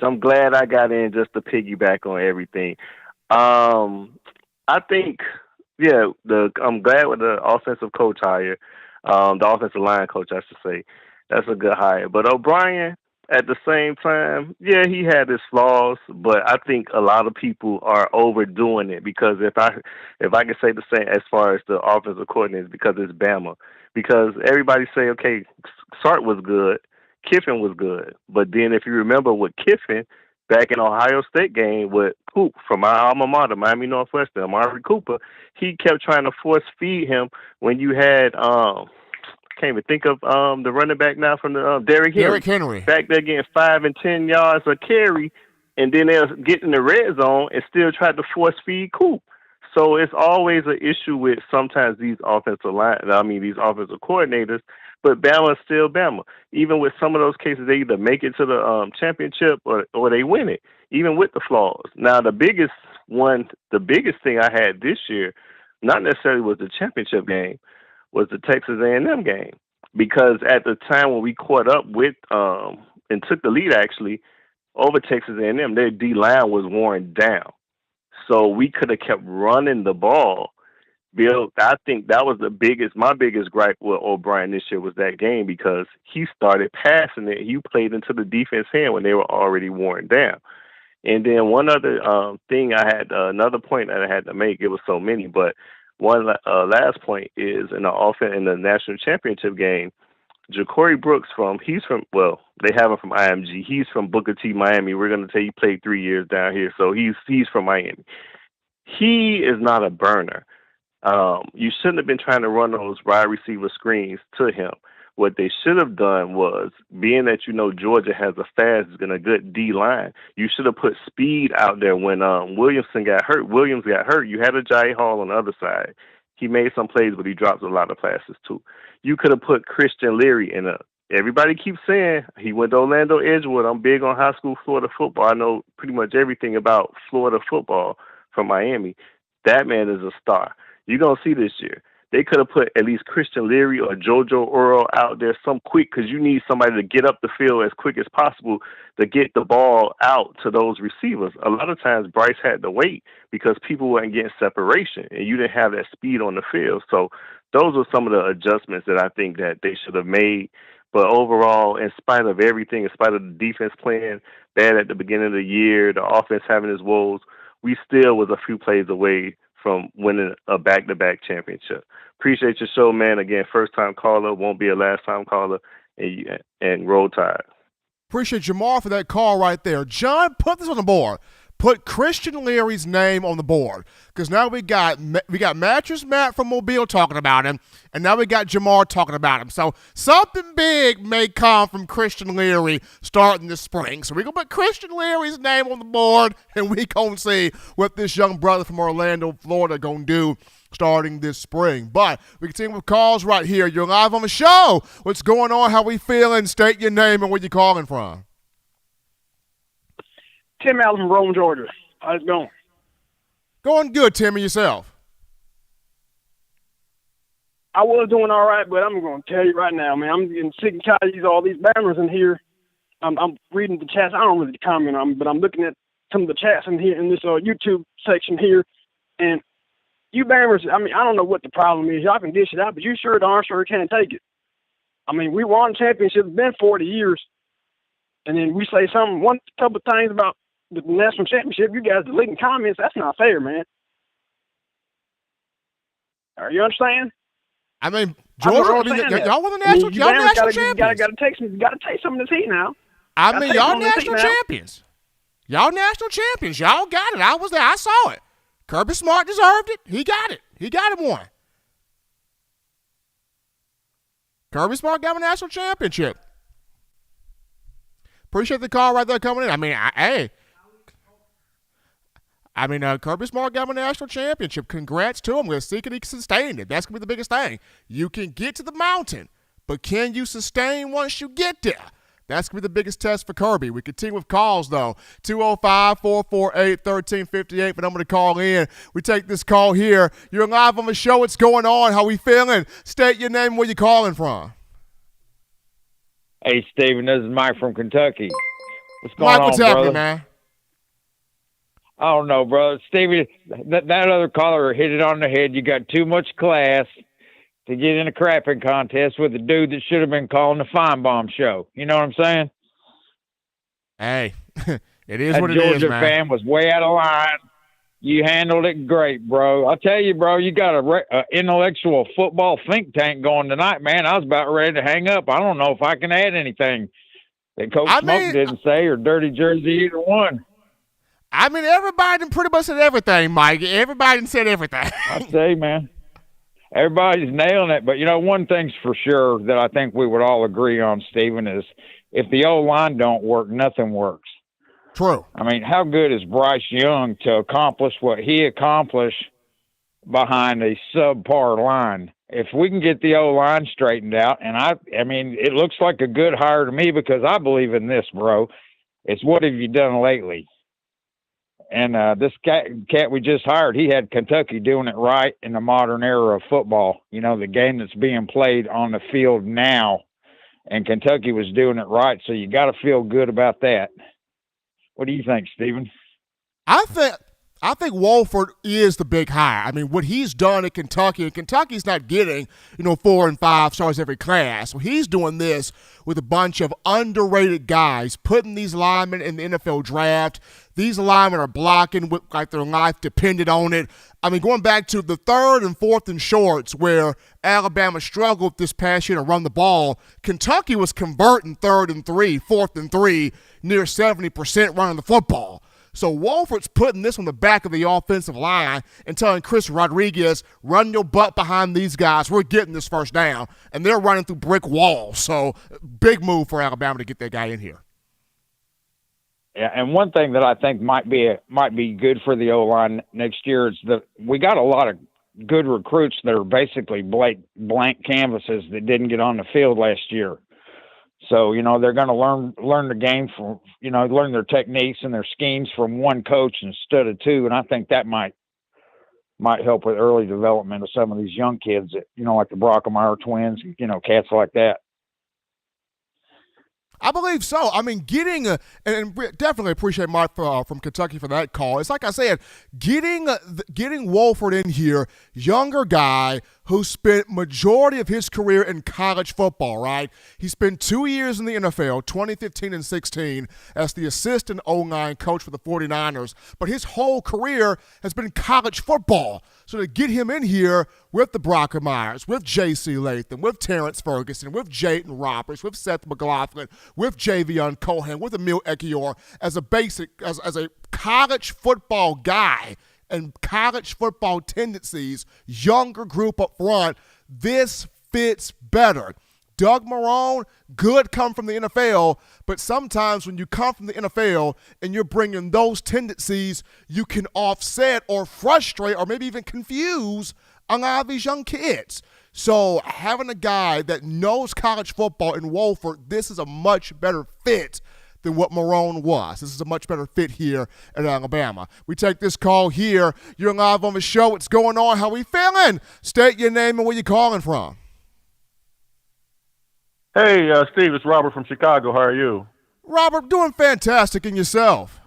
I'm glad I got in just to piggyback on everything. I think, I'm glad with the offensive coach hire, the offensive line coach, I should say. That's a good hire. But O'Brien, at the same time, he had his flaws, but I think a lot of people are overdoing it because if I can say the same as far as the offensive coordinators, because it's Bama. Because everybody say, okay, Sark was good, Kiffin was good, but then if you remember with Kiffin back in Ohio State game with Coop from my alma mater, Miami Northwestern, Amari Cooper, he kept trying to force feed him when you had can't even think of the running back now from the Derrick Henry. Back there getting 5 and 10 yards a carry, and then they'll get in the red zone and still try to force feed Coop. So it's always an issue with sometimes these offensive coordinators, but Bama is still Bama. Even with some of those cases, they either make it to the championship or they win it, even with the flaws. Now, the biggest thing I had this year, not necessarily was the championship game, was the Texas A&M game. Because at the time when we caught up with and took the lead, actually, over Texas A&M, their D-line was worn down. So we could have kept running the ball. Bill, I think that was my biggest gripe with O'Brien this year was that game because he started passing it. He played into the defense hand when they were already worn down. And then one other thing another point that I had to make, it was so many, but one last point is in the national championship game, Ja'Cory Brooks they have him from IMG. He's from Booker T, Miami. We're going to say he played 3 years down here, so he's from Miami. He is not a burner. You shouldn't have been trying to run those wide receiver screens to him. What they should have done was, being that Georgia has a fast and a good D line, you should have put speed out there when Williams got hurt. You had a Jai Hall on the other side. He made some plays, but he dropped a lot of passes too. You could have put Christian Leary in a. Everybody keeps saying he went to Orlando Edgewood. I'm big on high school Florida football. I know pretty much everything about Florida football from Miami. That man is a star. You're going to see this year. They could have put at least Christian Leary or JoJo Earl out there some quick, because you need somebody to get up the field as quick as possible to get the ball out to those receivers. A lot of times Bryce had to wait because people weren't getting separation and you didn't have that speed on the field. So those are some of the adjustments that I think that they should have made. But overall, in spite of everything, in spite of the defense playing bad at the beginning of the year, the offense having its woes, we still was a few plays away from winning a back-to-back championship. Appreciate your show, man. Again, first-time caller, won't be a last-time caller, and roll tide. Appreciate Jamar for that call right there. John, put this on the board. Put Christian Leary's name on the board, because now we got Mattress Matt from Mobile talking about him, and now we got Jamar talking about him. So something big may come from Christian Leary starting this spring. So we're going to put Christian Leary's name on the board, and we going to see what this young brother from Orlando, Florida going to do starting this spring. But we continue with calls right here. You're live on the show. What's going on? How we feeling? State your name and where you calling from. Tim Allen from Rome, Georgia. How's it going? Going good, Tim, and yourself? I was doing all right, but I'm going to tell you right now, man, I'm getting sick and tired of all these bammers in here. I'm reading the chats. I don't really comment on them, but I'm looking at some of the chats in here in this YouTube section here. And you bammers, I mean, I don't know what the problem is. Y'all can dish it out, but you sure darn sure can't take it. I mean, we won championships. It's been 40 years. And then we say one couple of things about the national championship, you guys deleting comments. That's not fair, man. Are you understand? I mean, Georgia, y'all won the national, y'all national champions. You got to take some of this heat now. I mean, y'all national champions. Y'all national champions. Y'all got it. I was there. I saw it. Kirby Smart deserved it. He got it. He got it one. Kirby Smart got a national championship. Appreciate the call right there coming in. I mean, Kirby Smart got a national championship. Congrats to him. Let's see if he can sustain it. That's going to be the biggest thing. You can get to the mountain, but can you sustain once you get there? That's going to be the biggest test for Kirby. We continue with calls, though. 205-448-1358 for number to call in. We take this call here. You're live on the show. What's going on? How we feeling? State your name and where you calling from. Hey, Steven, this is Mike from Kentucky. What's going Mike, on, what's brother? happening, man? I don't know, brother. Steven, that other caller hit it on the head. You got too much class to get in a crapping contest with a dude that should have been calling the Feinbaum show. You know what I'm saying? Hey, it is that what it Georgia is, man. fan was way out of line. You handled it great, bro. I'll tell you, bro, you got a intellectual football think tank going tonight, man. I was about ready to hang up. I don't know if I can add anything that Coach Smoke didn't say, or Dirty Jersey, either one. I mean, everybody pretty much said everything, Mike. Everybody said everything. I say, man, everybody's nailing it. But, you know, one thing's for sure that I think we would all agree on, Stephen, is if the O-line don't work, nothing works. True. I mean, how good is Bryce Young to accomplish what he accomplished behind a subpar line? If we can get the O-line straightened out, and I mean, it looks like a good hire to me, because I believe in this, bro. It's what have you done lately? And this cat we just hired, he had Kentucky doing it right in the modern era of football. You know, the game that's being played on the field now, and Kentucky was doing it right. So you got to feel good about that. What do you think, Stephen? I I think Wolford is the big hire. I mean, what he's done at Kentucky, and Kentucky's not getting, 4 and 5 stars every class. So he's doing this with a bunch of underrated guys, putting these linemen in the NFL draft. These linemen are blocking with like their life depended on it. I mean, going back to the 3rd and 4th and shorts where Alabama struggled this past year to run the ball, Kentucky was converting 3rd and 3, 4th and 3, near 70% running the football. So Wolford's putting this on the back of the offensive line and telling Chris Rodriguez, run your butt behind these guys. We're getting this first down. And they're running through brick walls. So big move for Alabama to get that guy in here. Yeah, and one thing that I think might be good for the O-line next year is that we got a lot of good recruits that are basically blank canvases that didn't get on the field last year. So, they're going to learn the game from, learn their techniques and their schemes from one coach instead of two. And I think that might help with early development of some of these young kids that, like the Brockemeyer twins, cats like that. I believe so. I mean, getting and definitely appreciate Mark from Kentucky for that call. It's like I said, getting Wolford in here, younger guy who spent majority of his career in college football, right? He spent 2 years in the NFL, 2015 and 16, as the assistant O-line coach for the 49ers. But his whole career has been college football. So to get him in here with the Brockemeyers, with J.C. Latham, with Terrence Ferguson, with Jayden Roberts, with Seth McLaughlin, with Javion Cohen, with Emil Ekiyor, as a college football guy and college football tendencies, younger group up front, this fits better. Doug Marrone, good come from the NFL, but sometimes when you come from the NFL and you're bringing those tendencies, you can offset or frustrate or maybe even confuse a lot of these young kids. So having a guy that knows college football in Wolford, this is a much better fit than what Marrone was. This is a much better fit here at Alabama. We take this call here. You're live on the show. What's going on? How we feeling? State your name and where you calling from. Hey, Steve, it's Robert from Chicago. How are you? Robert, doing fantastic. And yourself?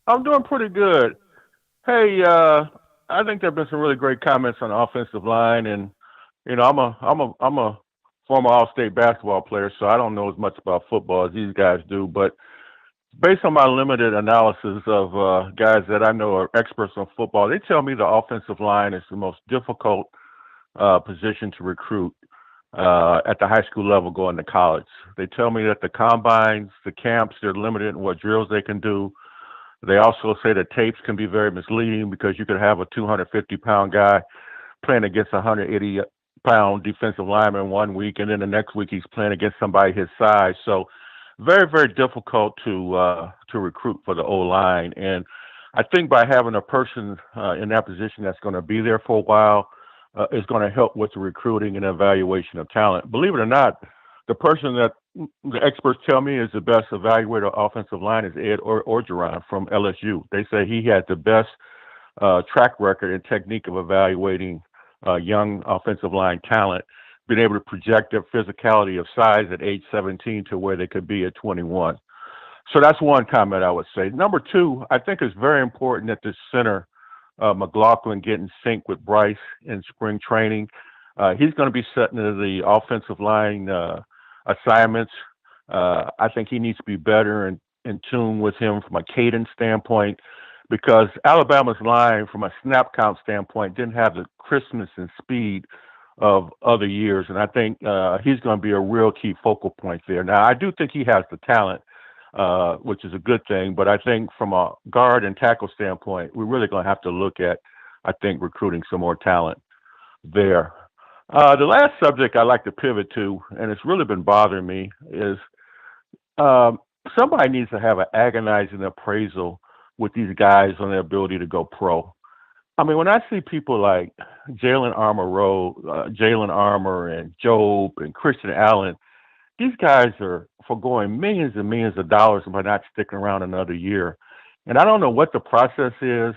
I'm doing pretty good. Hey, I think there have been some really great comments on the offensive line, and I'm a former All-State basketball player, so I don't know as much about football as these guys do. But based on my limited analysis of guys that I know are experts on football, they tell me the offensive line is the most difficult position to recruit at the high school level going to college. They tell me that the combines, the camps, they're limited in what drills they can do. They also say that tapes can be very misleading because you could have a 250-pound guy playing against a 180-pound defensive lineman one week, and then the next week he's playing against somebody his size. So very, very difficult to recruit for the O-line. And I think by having a person in that position that's going to be there for a while is going to help with the recruiting and evaluation of talent. Believe it or not, the person that the experts tell me is the best evaluator of offensive line is Ed Orgeron from LSU. They say he had the best track record and technique of evaluating young offensive line talent, being able to project their physicality of size at age 17 to where they could be at 21. So that's one comment I would say. Number two, I think it's very important that the center, McLaughlin, get in sync with Bryce in spring training. He's going to be setting the offensive line assignments. I think he needs to be better in tune with him from a cadence standpoint, because Alabama's line from a snap count standpoint didn't have the crispness and speed of other years. And I think he's going to be a real key focal point there. Now, I do think he has the talent, which is a good thing. But I think from a guard and tackle standpoint, we're really going to have to look at, I think, recruiting some more talent there. The last subject I like to pivot to, and it's really been bothering me, is somebody needs to have an agonizing appraisal with these guys on their ability to go pro. I mean, when I see people like Jalen Armour and Job and Christian Allen, these guys are foregoing millions and millions of dollars by not sticking around another year. And I don't know what the process is,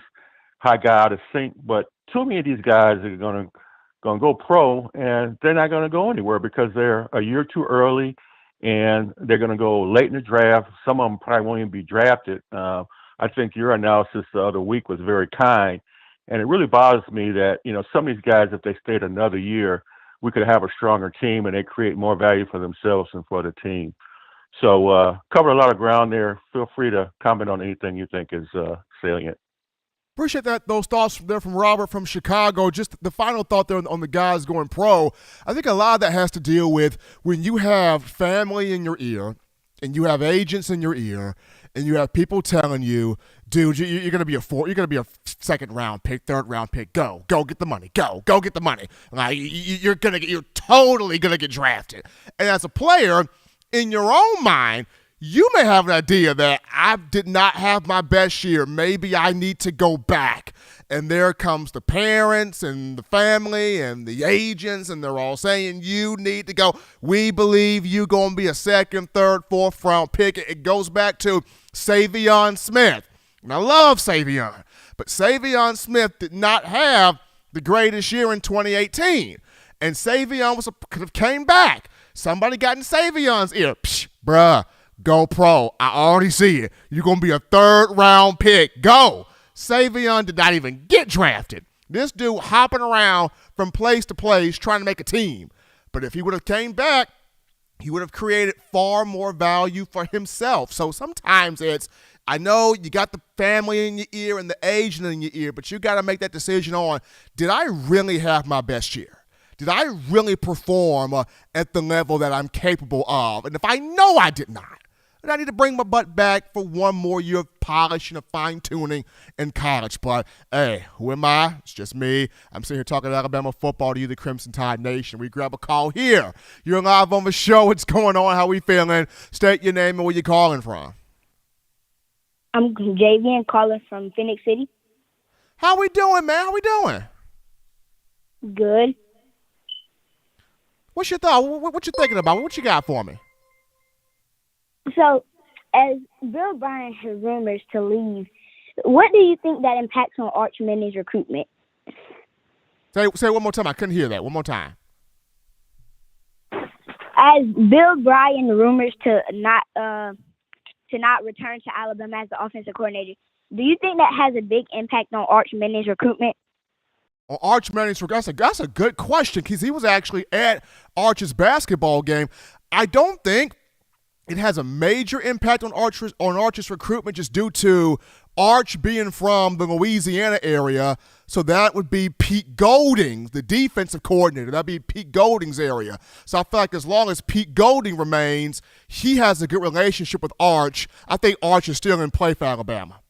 how I got out of sync, but too many of these guys are going to go pro, and they're not going to go anywhere because they're a year too early, and they're going to go late in the draft. Some of them probably won't even be drafted. I think your analysis the other week was very kind. And it really bothers me that, some of these guys, if they stayed another year, we could have a stronger team and they create more value for themselves and for the team. So cover a lot of ground there. Feel free to comment on anything you think is salient. Appreciate those thoughts there from Robert from Chicago. Just the final thought there on the guys going pro. I think a lot of that has to deal with when you have family in your ear and you have agents in your ear and you have people telling you, dude, you're gonna be a second round pick, third round pick. Go get the money. Go get the money. Like you're totally gonna get drafted. And as a player, in your own mind, you may have an idea that I did not have my best year. Maybe I need to go back. And there comes the parents and the family and the agents, and they're all saying, you need to go. We believe you going to be a second, third, fourth round pick. It goes back to Savion Smith. And I love Savion. But Savion Smith did not have the greatest year in 2018. And Savion could have came back. Somebody got in Savion's ear. Psh, bruh. Go pro. I already see it. You're going to be a third-round pick. Go. Savion did not even get drafted. This dude hopping around from place to place trying to make a team. But if he would have came back, he would have created far more value for himself. So sometimes I know you got the family in your ear and the agent in your ear, but you got to make that decision on, did I really have my best year? Did I really perform at the level that I'm capable of? And if I know I did not, then I need to bring my butt back for one more year of polishing and fine-tuning in college. But, hey, who am I? It's just me. I'm sitting here talking Alabama football to you, the Crimson Tide Nation. We grab a call here. You're live on the show. What's going on? How we feeling? State your name and where you calling from. I'm Javian calling from Phoenix City. How we doing, man? How we doing? Good. What's your thought? What you thinking about? What you got for me? So, as Bill Bryan has rumors to leave, what do you think that impacts on Arch Manning's recruitment? Say it one more time. I couldn't hear that. One more time. As Bill Bryan rumors to not return to Alabama as the offensive coordinator, do you think that has a big impact on Arch Manning's recruitment? On Arch Manning's recruitment, that's a good question because he was actually at Arch's basketball game. I don't think it has a major impact on Arch's recruitment just due to Arch being from the Louisiana area. So that would be Pete Golding, the defensive coordinator. That would be Pete Golding's area. So I feel like as long as Pete Golding remains, he has a good relationship with Arch. I think Arch is still in play for Alabama.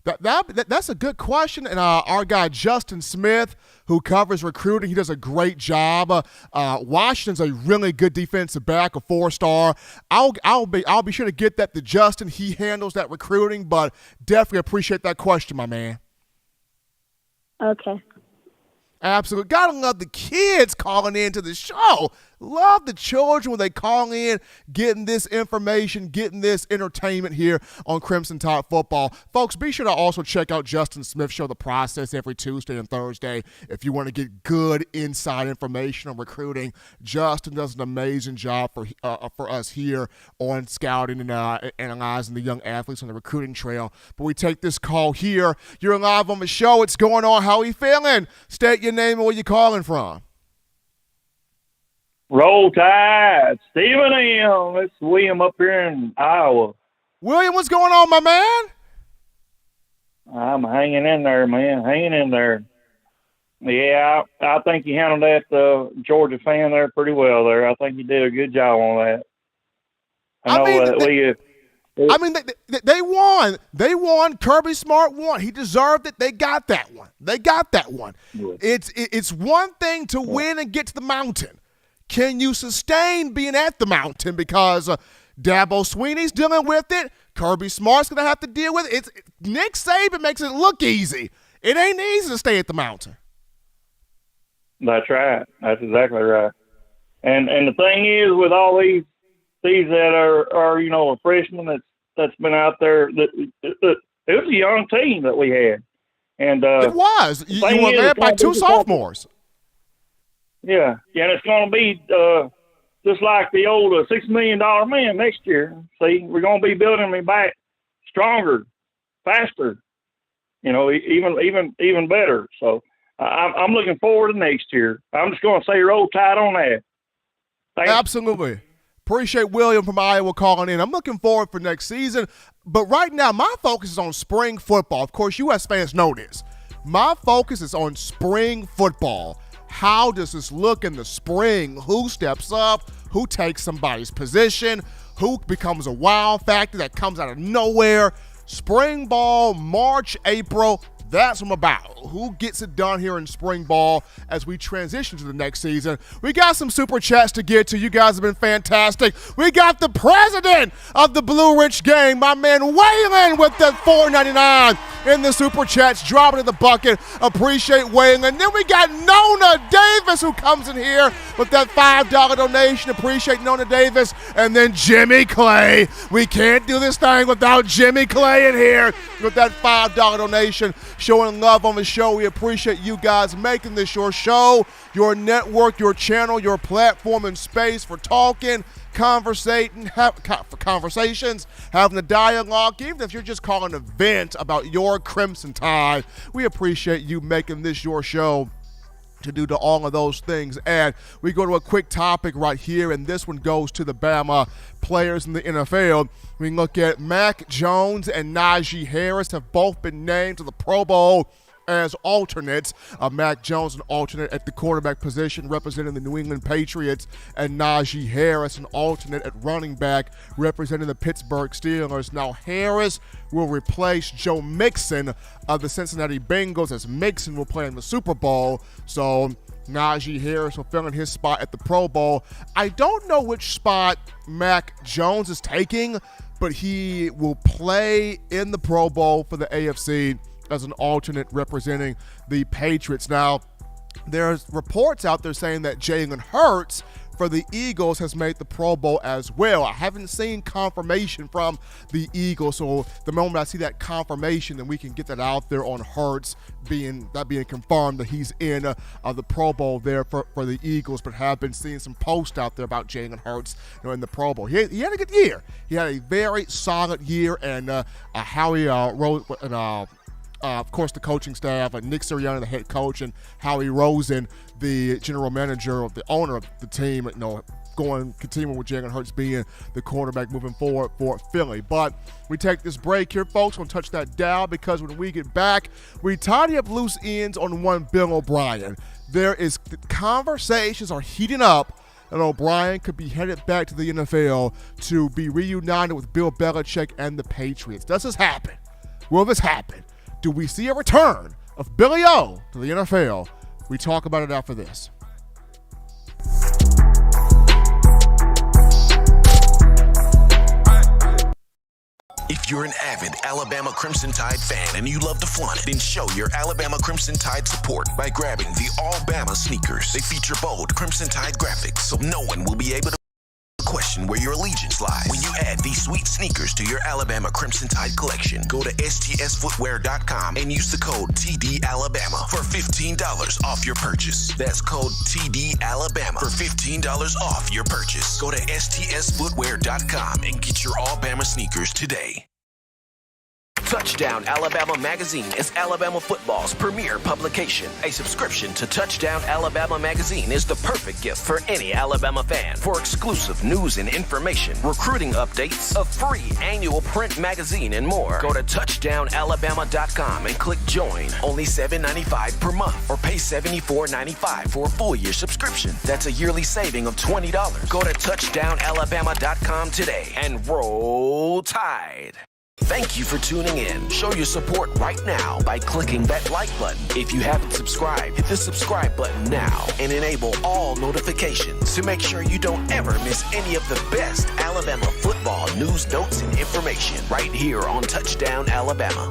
That's a good question, and our guy Justin Smith, who covers recruiting, he does a great job. Washington's a really good defensive back, a 4-star. I'll be sure to get that to Justin. He handles that recruiting, but definitely appreciate that question, my man. Okay. Absolutely. Gotta love the kids calling in to the show. Love the children when they call in, getting this information, getting this entertainment here on Crimson Tide Football. Folks, be sure to also check out Justin Smith's show, The Process, every Tuesday and Thursday if you want to get good inside information on recruiting. Justin does an amazing job for us here on scouting and analyzing the young athletes on the recruiting trail. But we take this call here. You're live on the show. What's going on? How are you feeling? State your name and where you calling from. Roll Tide, Stephen M. It's William up here in Iowa. William, what's going on, my man? I'm hanging in there, man. Hanging in there. Yeah, I think you handled that Georgia fan there pretty well there. I think you did a good job on that. They won. They won. Kirby Smart won. He deserved it. They got that one. Yeah. It's one thing to win and get to the mountain. Can you sustain being at the mountain? Because Dabo Swinney's dealing with it. Kirby Smart's going to have to deal with it. Nick Saban makes it look easy. It ain't easy to stay at the mountain. That's right. That's exactly right. And the thing is, with all these that are a freshman that's been out there, it's it was a young team that we had. And it was. You were led by two sophomores. Yeah, and it's going to be just like the old $6 million man next year. See, we're going to be building them back stronger, faster, even better. So I'm looking forward to next year. I'm just going to say roll tide on that. Thanks. Absolutely. Appreciate William from Iowa calling in. I'm looking forward for next season. But right now, my focus is on spring football. Of course, U.S. fans know this. My focus is on spring football. How does this look in the spring? Who steps up? Who takes somebody's position? Who becomes a wow factor that comes out of nowhere? Spring ball, March, April, that's what I'm about. Who gets it done here in spring ball as we transition to the next season? We got some super chats to get to. You guys have been fantastic. We got the president of the Blue Ridge Gang, my man Waylon, with the $4.99 in the super chats, dropping in the bucket. Appreciate Waylon. Then we got Nona Davis, who comes in here with that $5 donation. Appreciate Nona Davis. And then Jimmy Clay. We can't do this thing without Jimmy Clay in here with that $5 donation. Showing love on the show. We appreciate you guys making this your show, your network, your channel, your platform and space for talking, conversating, for conversations, having a dialogue. Even if you're just calling an event about your Crimson Tide, we appreciate you making this your show to do to all of those things. And we go to a quick topic right here, and this one goes to the Bama players in the NFL. We can look at Mac Jones and Najee Harris have both been named to the Pro Bowl as alternates. Mac Jones, an alternate at the quarterback position representing the New England Patriots, and Najee Harris, an alternate at running back representing the Pittsburgh Steelers. Now, Harris will replace Joe Mixon of the Cincinnati Bengals, as Mixon will play in the Super Bowl. So Najee Harris will fill in his spot at the Pro Bowl. I don't know which spot Mac Jones is taking, but he will play in the Pro Bowl for the AFC as an alternate representing the Patriots. Now, there's reports out there saying that Jalen Hurts for the Eagles has made the Pro Bowl as well. I haven't seen confirmation from the Eagles, so the moment I see that confirmation, then we can get that out there on Hurts being confirmed that he's in the Pro Bowl there for the Eagles, but have been seeing some posts out there about Jalen Hurts in the Pro Bowl. He had a good year. He had a very solid year, and Howie Rose, and of course, the coaching staff, Nick Sirianni, the head coach, and Howie Rosen, the general manager, of the owner of the team, continuing with Jalen Hurts being the quarterback moving forward for Philly. But we take this break here, folks. We'll touch that down, because when we get back, we tidy up loose ends on one Bill O'Brien. Conversations are heating up, and O'Brien could be headed back to the NFL to be reunited with Bill Belichick and the Patriots. Does this happen? Will this happen? Do we see a return of Billy O to the NFL? We talk about it after this. If you're an avid Alabama Crimson Tide fan and you love to flaunt it, then show your Alabama Crimson Tide support by grabbing the All-Bama sneakers. They feature bold Crimson Tide graphics, so no one will be able to question where your allegiance lies. When you add these sweet sneakers to your Alabama Crimson Tide collection, go to STSFootwear.com and use the code TDAlabama for $15 off your purchase. That's code TDAlabama for $15 off your purchase. Go to STSFootwear.com and get your All-Bama sneakers today. Touchdown Alabama Magazine is Alabama football's premier publication. A subscription to Touchdown Alabama Magazine is the perfect gift for any Alabama fan. For exclusive news and information, recruiting updates, a free annual print magazine, and more, go to touchdownalabama.com and click join. Only $7.95 per month, or pay $74.95 for a full year subscription. That's a yearly saving of $20. Go to touchdownalabama.com today and roll Tide. Thank you for tuning in. Show your support right now by clicking that like button. If you haven't subscribed, hit the subscribe button now and enable all notifications to make sure you don't ever miss any of the best Alabama football news, notes, and information right here on Touchdown Alabama.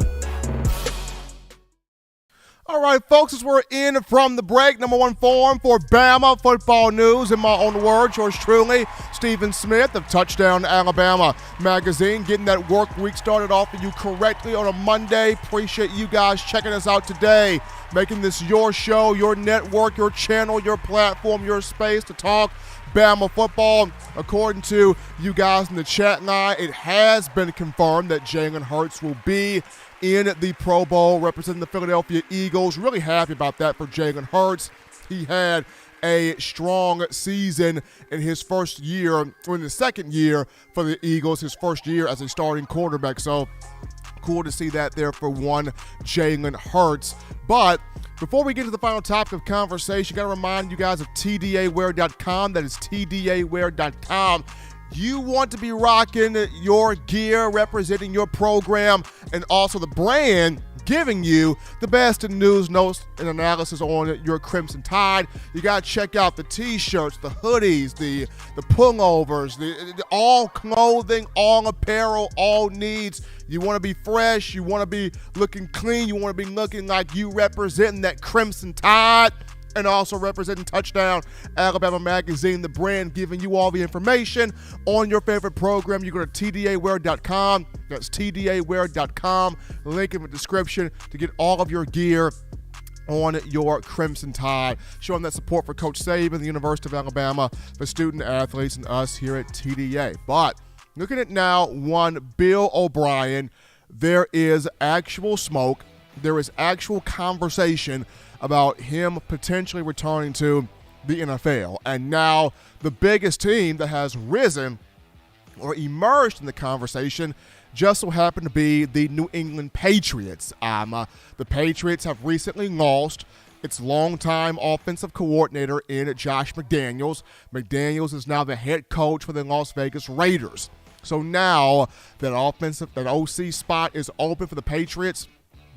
All right, folks, as we're in from the break, number one forum for Bama football news, in my own words, yours truly, Stephen Smith of Touchdown Alabama Magazine, getting that work week started off for you correctly on a Monday. Appreciate you guys checking us out today, making this your show, your network, your channel, your platform, your space to talk Bama football. According to you guys in the chat line, it has been confirmed that Jalen Hurts will be in the Pro Bowl representing the Philadelphia Eagles. Really happy about that for Jalen Hurts. He had a strong season in his first year, or in the second year for the Eagles, his first year as a starting quarterback. So cool to see that there for one Jalen Hurts. But before we get to the final topic of conversation, got to remind you guys of TDAwear.com. That is TDAwear.com. You want to be rocking your gear, representing your program, and also the brand giving you the best in news, notes, and analysis on your Crimson Tide. You got to check out the T-shirts, the hoodies, the pullovers, the all clothing, all apparel, all needs. You want to be fresh. You want to be looking clean. You want to be looking like you representing that Crimson Tide. And also representing Touchdown Alabama Magazine, the brand giving you all the information on your favorite program. You go to TDAwear.com. That's TDAwear.com. Link in the description to get all of your gear on your Crimson Tide, showing that support for Coach Saban, the University of Alabama, the student athletes, and us here at TDA. But looking at now one Bill O'Brien, there is actual smoke. There is actual conversation about him potentially returning to the NFL. And now the biggest team that has risen or emerged in the conversation just so happened to be the New England Patriots. The Patriots have recently lost its longtime offensive coordinator in Josh McDaniels. McDaniels is now the head coach for the Las Vegas Raiders. So now that OC spot is open for the Patriots,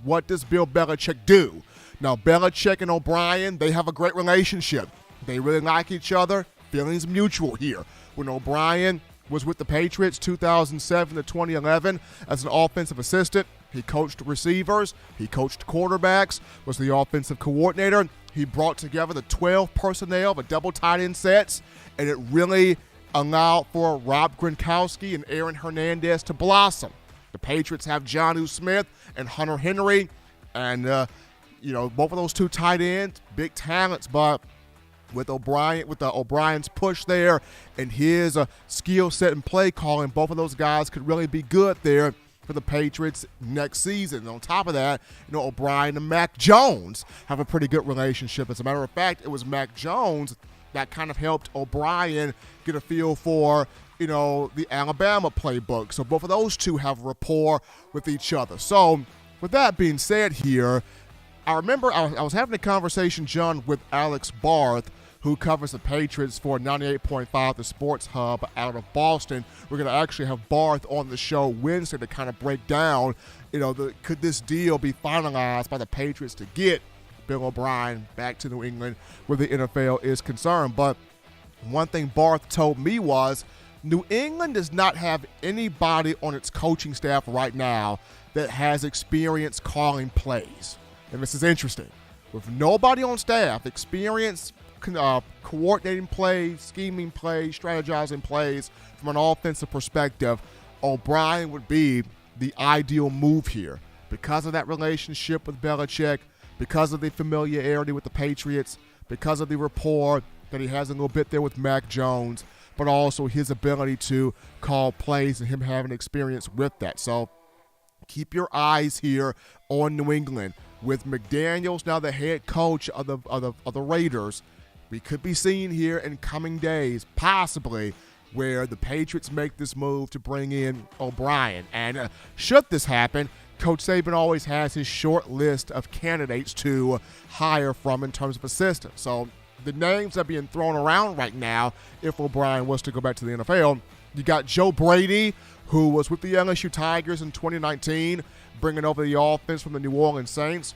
what does Bill Belichick do? Now, Belichick and O'Brien, they have a great relationship. They really like each other. Feelings mutual here. When O'Brien was with the Patriots 2007 to 2011 as an offensive assistant, he coached receivers, he coached quarterbacks, was the offensive coordinator. He brought together the 12 personnel, the double tight end sets, and it really allowed for Rob Gronkowski and Aaron Hernandez to blossom. The Patriots have Jonnu Smith and Hunter Henry, and both of those two tight ends, big talents, but with O'Brien's push there and his skill set and play calling, both of those guys could really be good there for the Patriots next season. And on top of that, O'Brien and Mac Jones have a pretty good relationship. As a matter of fact, it was Mac Jones that kind of helped O'Brien get a feel for the Alabama playbook. So both of those two have rapport with each other. So with that being said here, I remember I was having a conversation, John, with Alex Barth, who covers the Patriots for 98.5, the Sports Hub out of Boston. We're going to actually have Barth on the show Wednesday to kind of break down, could this deal be finalized by the Patriots to get Bill O'Brien back to New England where the NFL is concerned. But one thing Barth told me was New England does not have anybody on its coaching staff right now that has experience calling plays. And this is interesting. With nobody on staff, experience coordinating plays, scheming plays, strategizing plays from an offensive perspective, O'Brien would be the ideal move here because of that relationship with Belichick, because of the familiarity with the Patriots, because of the rapport that he has a little bit there with Mac Jones, but also his ability to call plays and him having experience with that. So keep your eyes here on New England. With McDaniels now the head coach of the Raiders, we could be seeing here in coming days possibly where the Patriots make this move to bring in O'Brien. And should this happen, Coach Saban always has his short list of candidates to hire from in terms of assistants. So the names that are being thrown around right now, if O'Brien was to go back to the NFL, you got Joe Brady, who was with the LSU Tigers in 2019, bringing over the offense from the New Orleans Saints.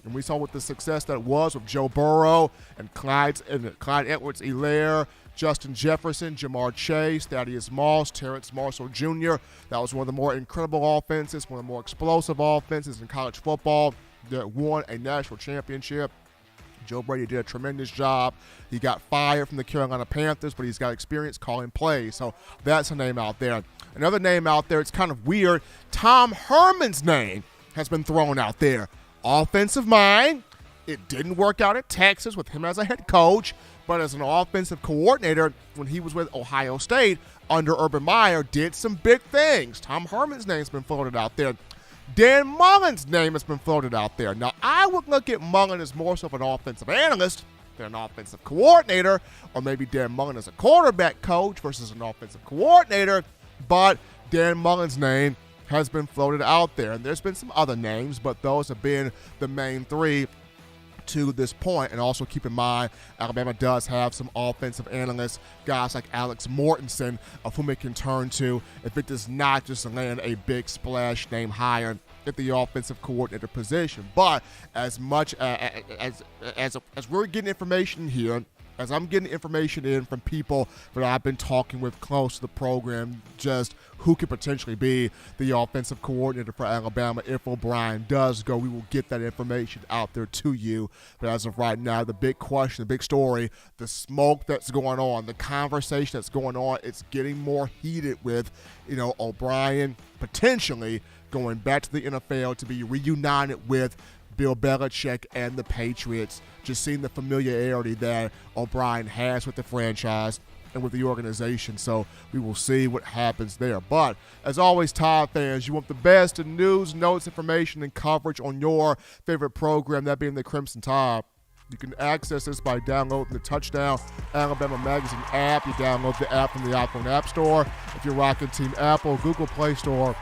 And we saw what the success that was with Joe Burrow and Clyde Edwards-Helaire, Justin Jefferson, Jamar Chase, Thaddeus Moss, Terrence Marshall Jr. That was one of the more incredible offenses, one of the more explosive offenses in college football. that won a national championship. Joe Brady did a tremendous job. He got fired from the Carolina Panthers, but he's got experience calling plays. So that's a name out there. Another name out there, it's kind of weird. Tom Herman's name has been thrown out there. Offensive mind. It didn't work out at Texas with him as a head coach, but as an offensive coordinator when he was with Ohio State under Urban Meyer, did some big things. Tom Herman's name's been floated out there. Dan Mullen's name has been floated out there. Now, I would look at Mullen as more so of an offensive analyst than an offensive coordinator, or maybe Dan Mullen as a quarterback coach versus an offensive coordinator, but Dan Mullen's name has been floated out there. And there's been some other names, but those have been the main three to this point. And also keep in mind, Alabama does have some offensive analysts, guys like Alex Mortensen, of whom it can turn to if it does not just land a big splash name hire at the offensive coordinator position. But as much as we're getting information here, as I'm getting information in from people that I've been talking with close to the program, just who could potentially be the offensive coordinator for Alabama if O'Brien does go, we will get that information out there to you. But as of right now, the big question, the big story, the smoke that's going on, the conversation that's going on, it's getting more heated with, O'Brien potentially going back to the NFL to be reunited with Bill Belichick and the Patriots, just seeing the familiarity that O'Brien has with the franchise and with the organization. So we will see what happens there. But as always, Tide fans, you want the best in news, notes, information, and coverage on your favorite program, that being the Crimson Tide. You can access this by downloading the Touchdown Alabama Magazine app. You download the app from the iPhone App Store. If you're rocking Team Apple, Google Play Store,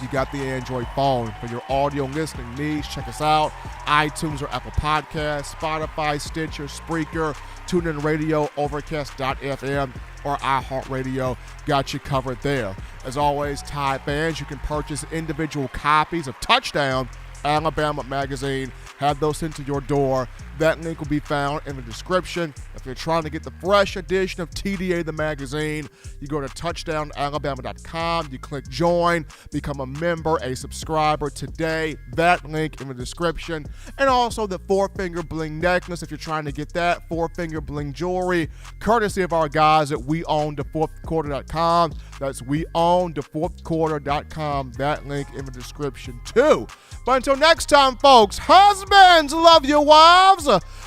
you got the Android phone. For your audio listening needs, check us out. iTunes or Apple Podcasts, Spotify, Stitcher, Spreaker, TuneIn Radio, Overcast.fm, or iHeartRadio. Got you covered there. As always, Tide fans, you can purchase individual copies of Touchdown Alabama Magazine. Have those sent to your door. That link will be found in the description. If you're trying to get the fresh edition of TDA the magazine, you go to touchdownalabama.com, you click join, become a member, a subscriber today. That link in the description. And also the 4-finger bling necklace if you're trying to get that 4-finger bling jewelry, courtesy of our guys at weownthefourthquarter.com. That's weownthefourthquarter.com. That link in the description too. But until next time, folks, husbands love your wives.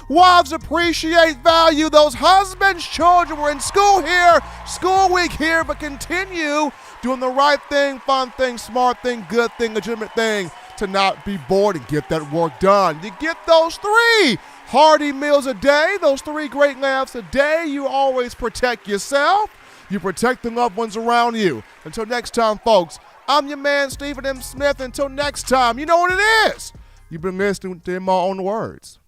Wives appreciate, value those husbands. Children, we're in school here, school week here, but continue doing the right thing, fun thing, smart thing, good thing, legitimate thing to not be bored and get that work done. You get those 3 hearty meals a day, those 3 great laughs a day. You always protect yourself. You protect the loved ones around you. Until next time, folks, I'm your man, Stephen M. Smith. Until next time, you know what it is. You've been listening to In My Own Words.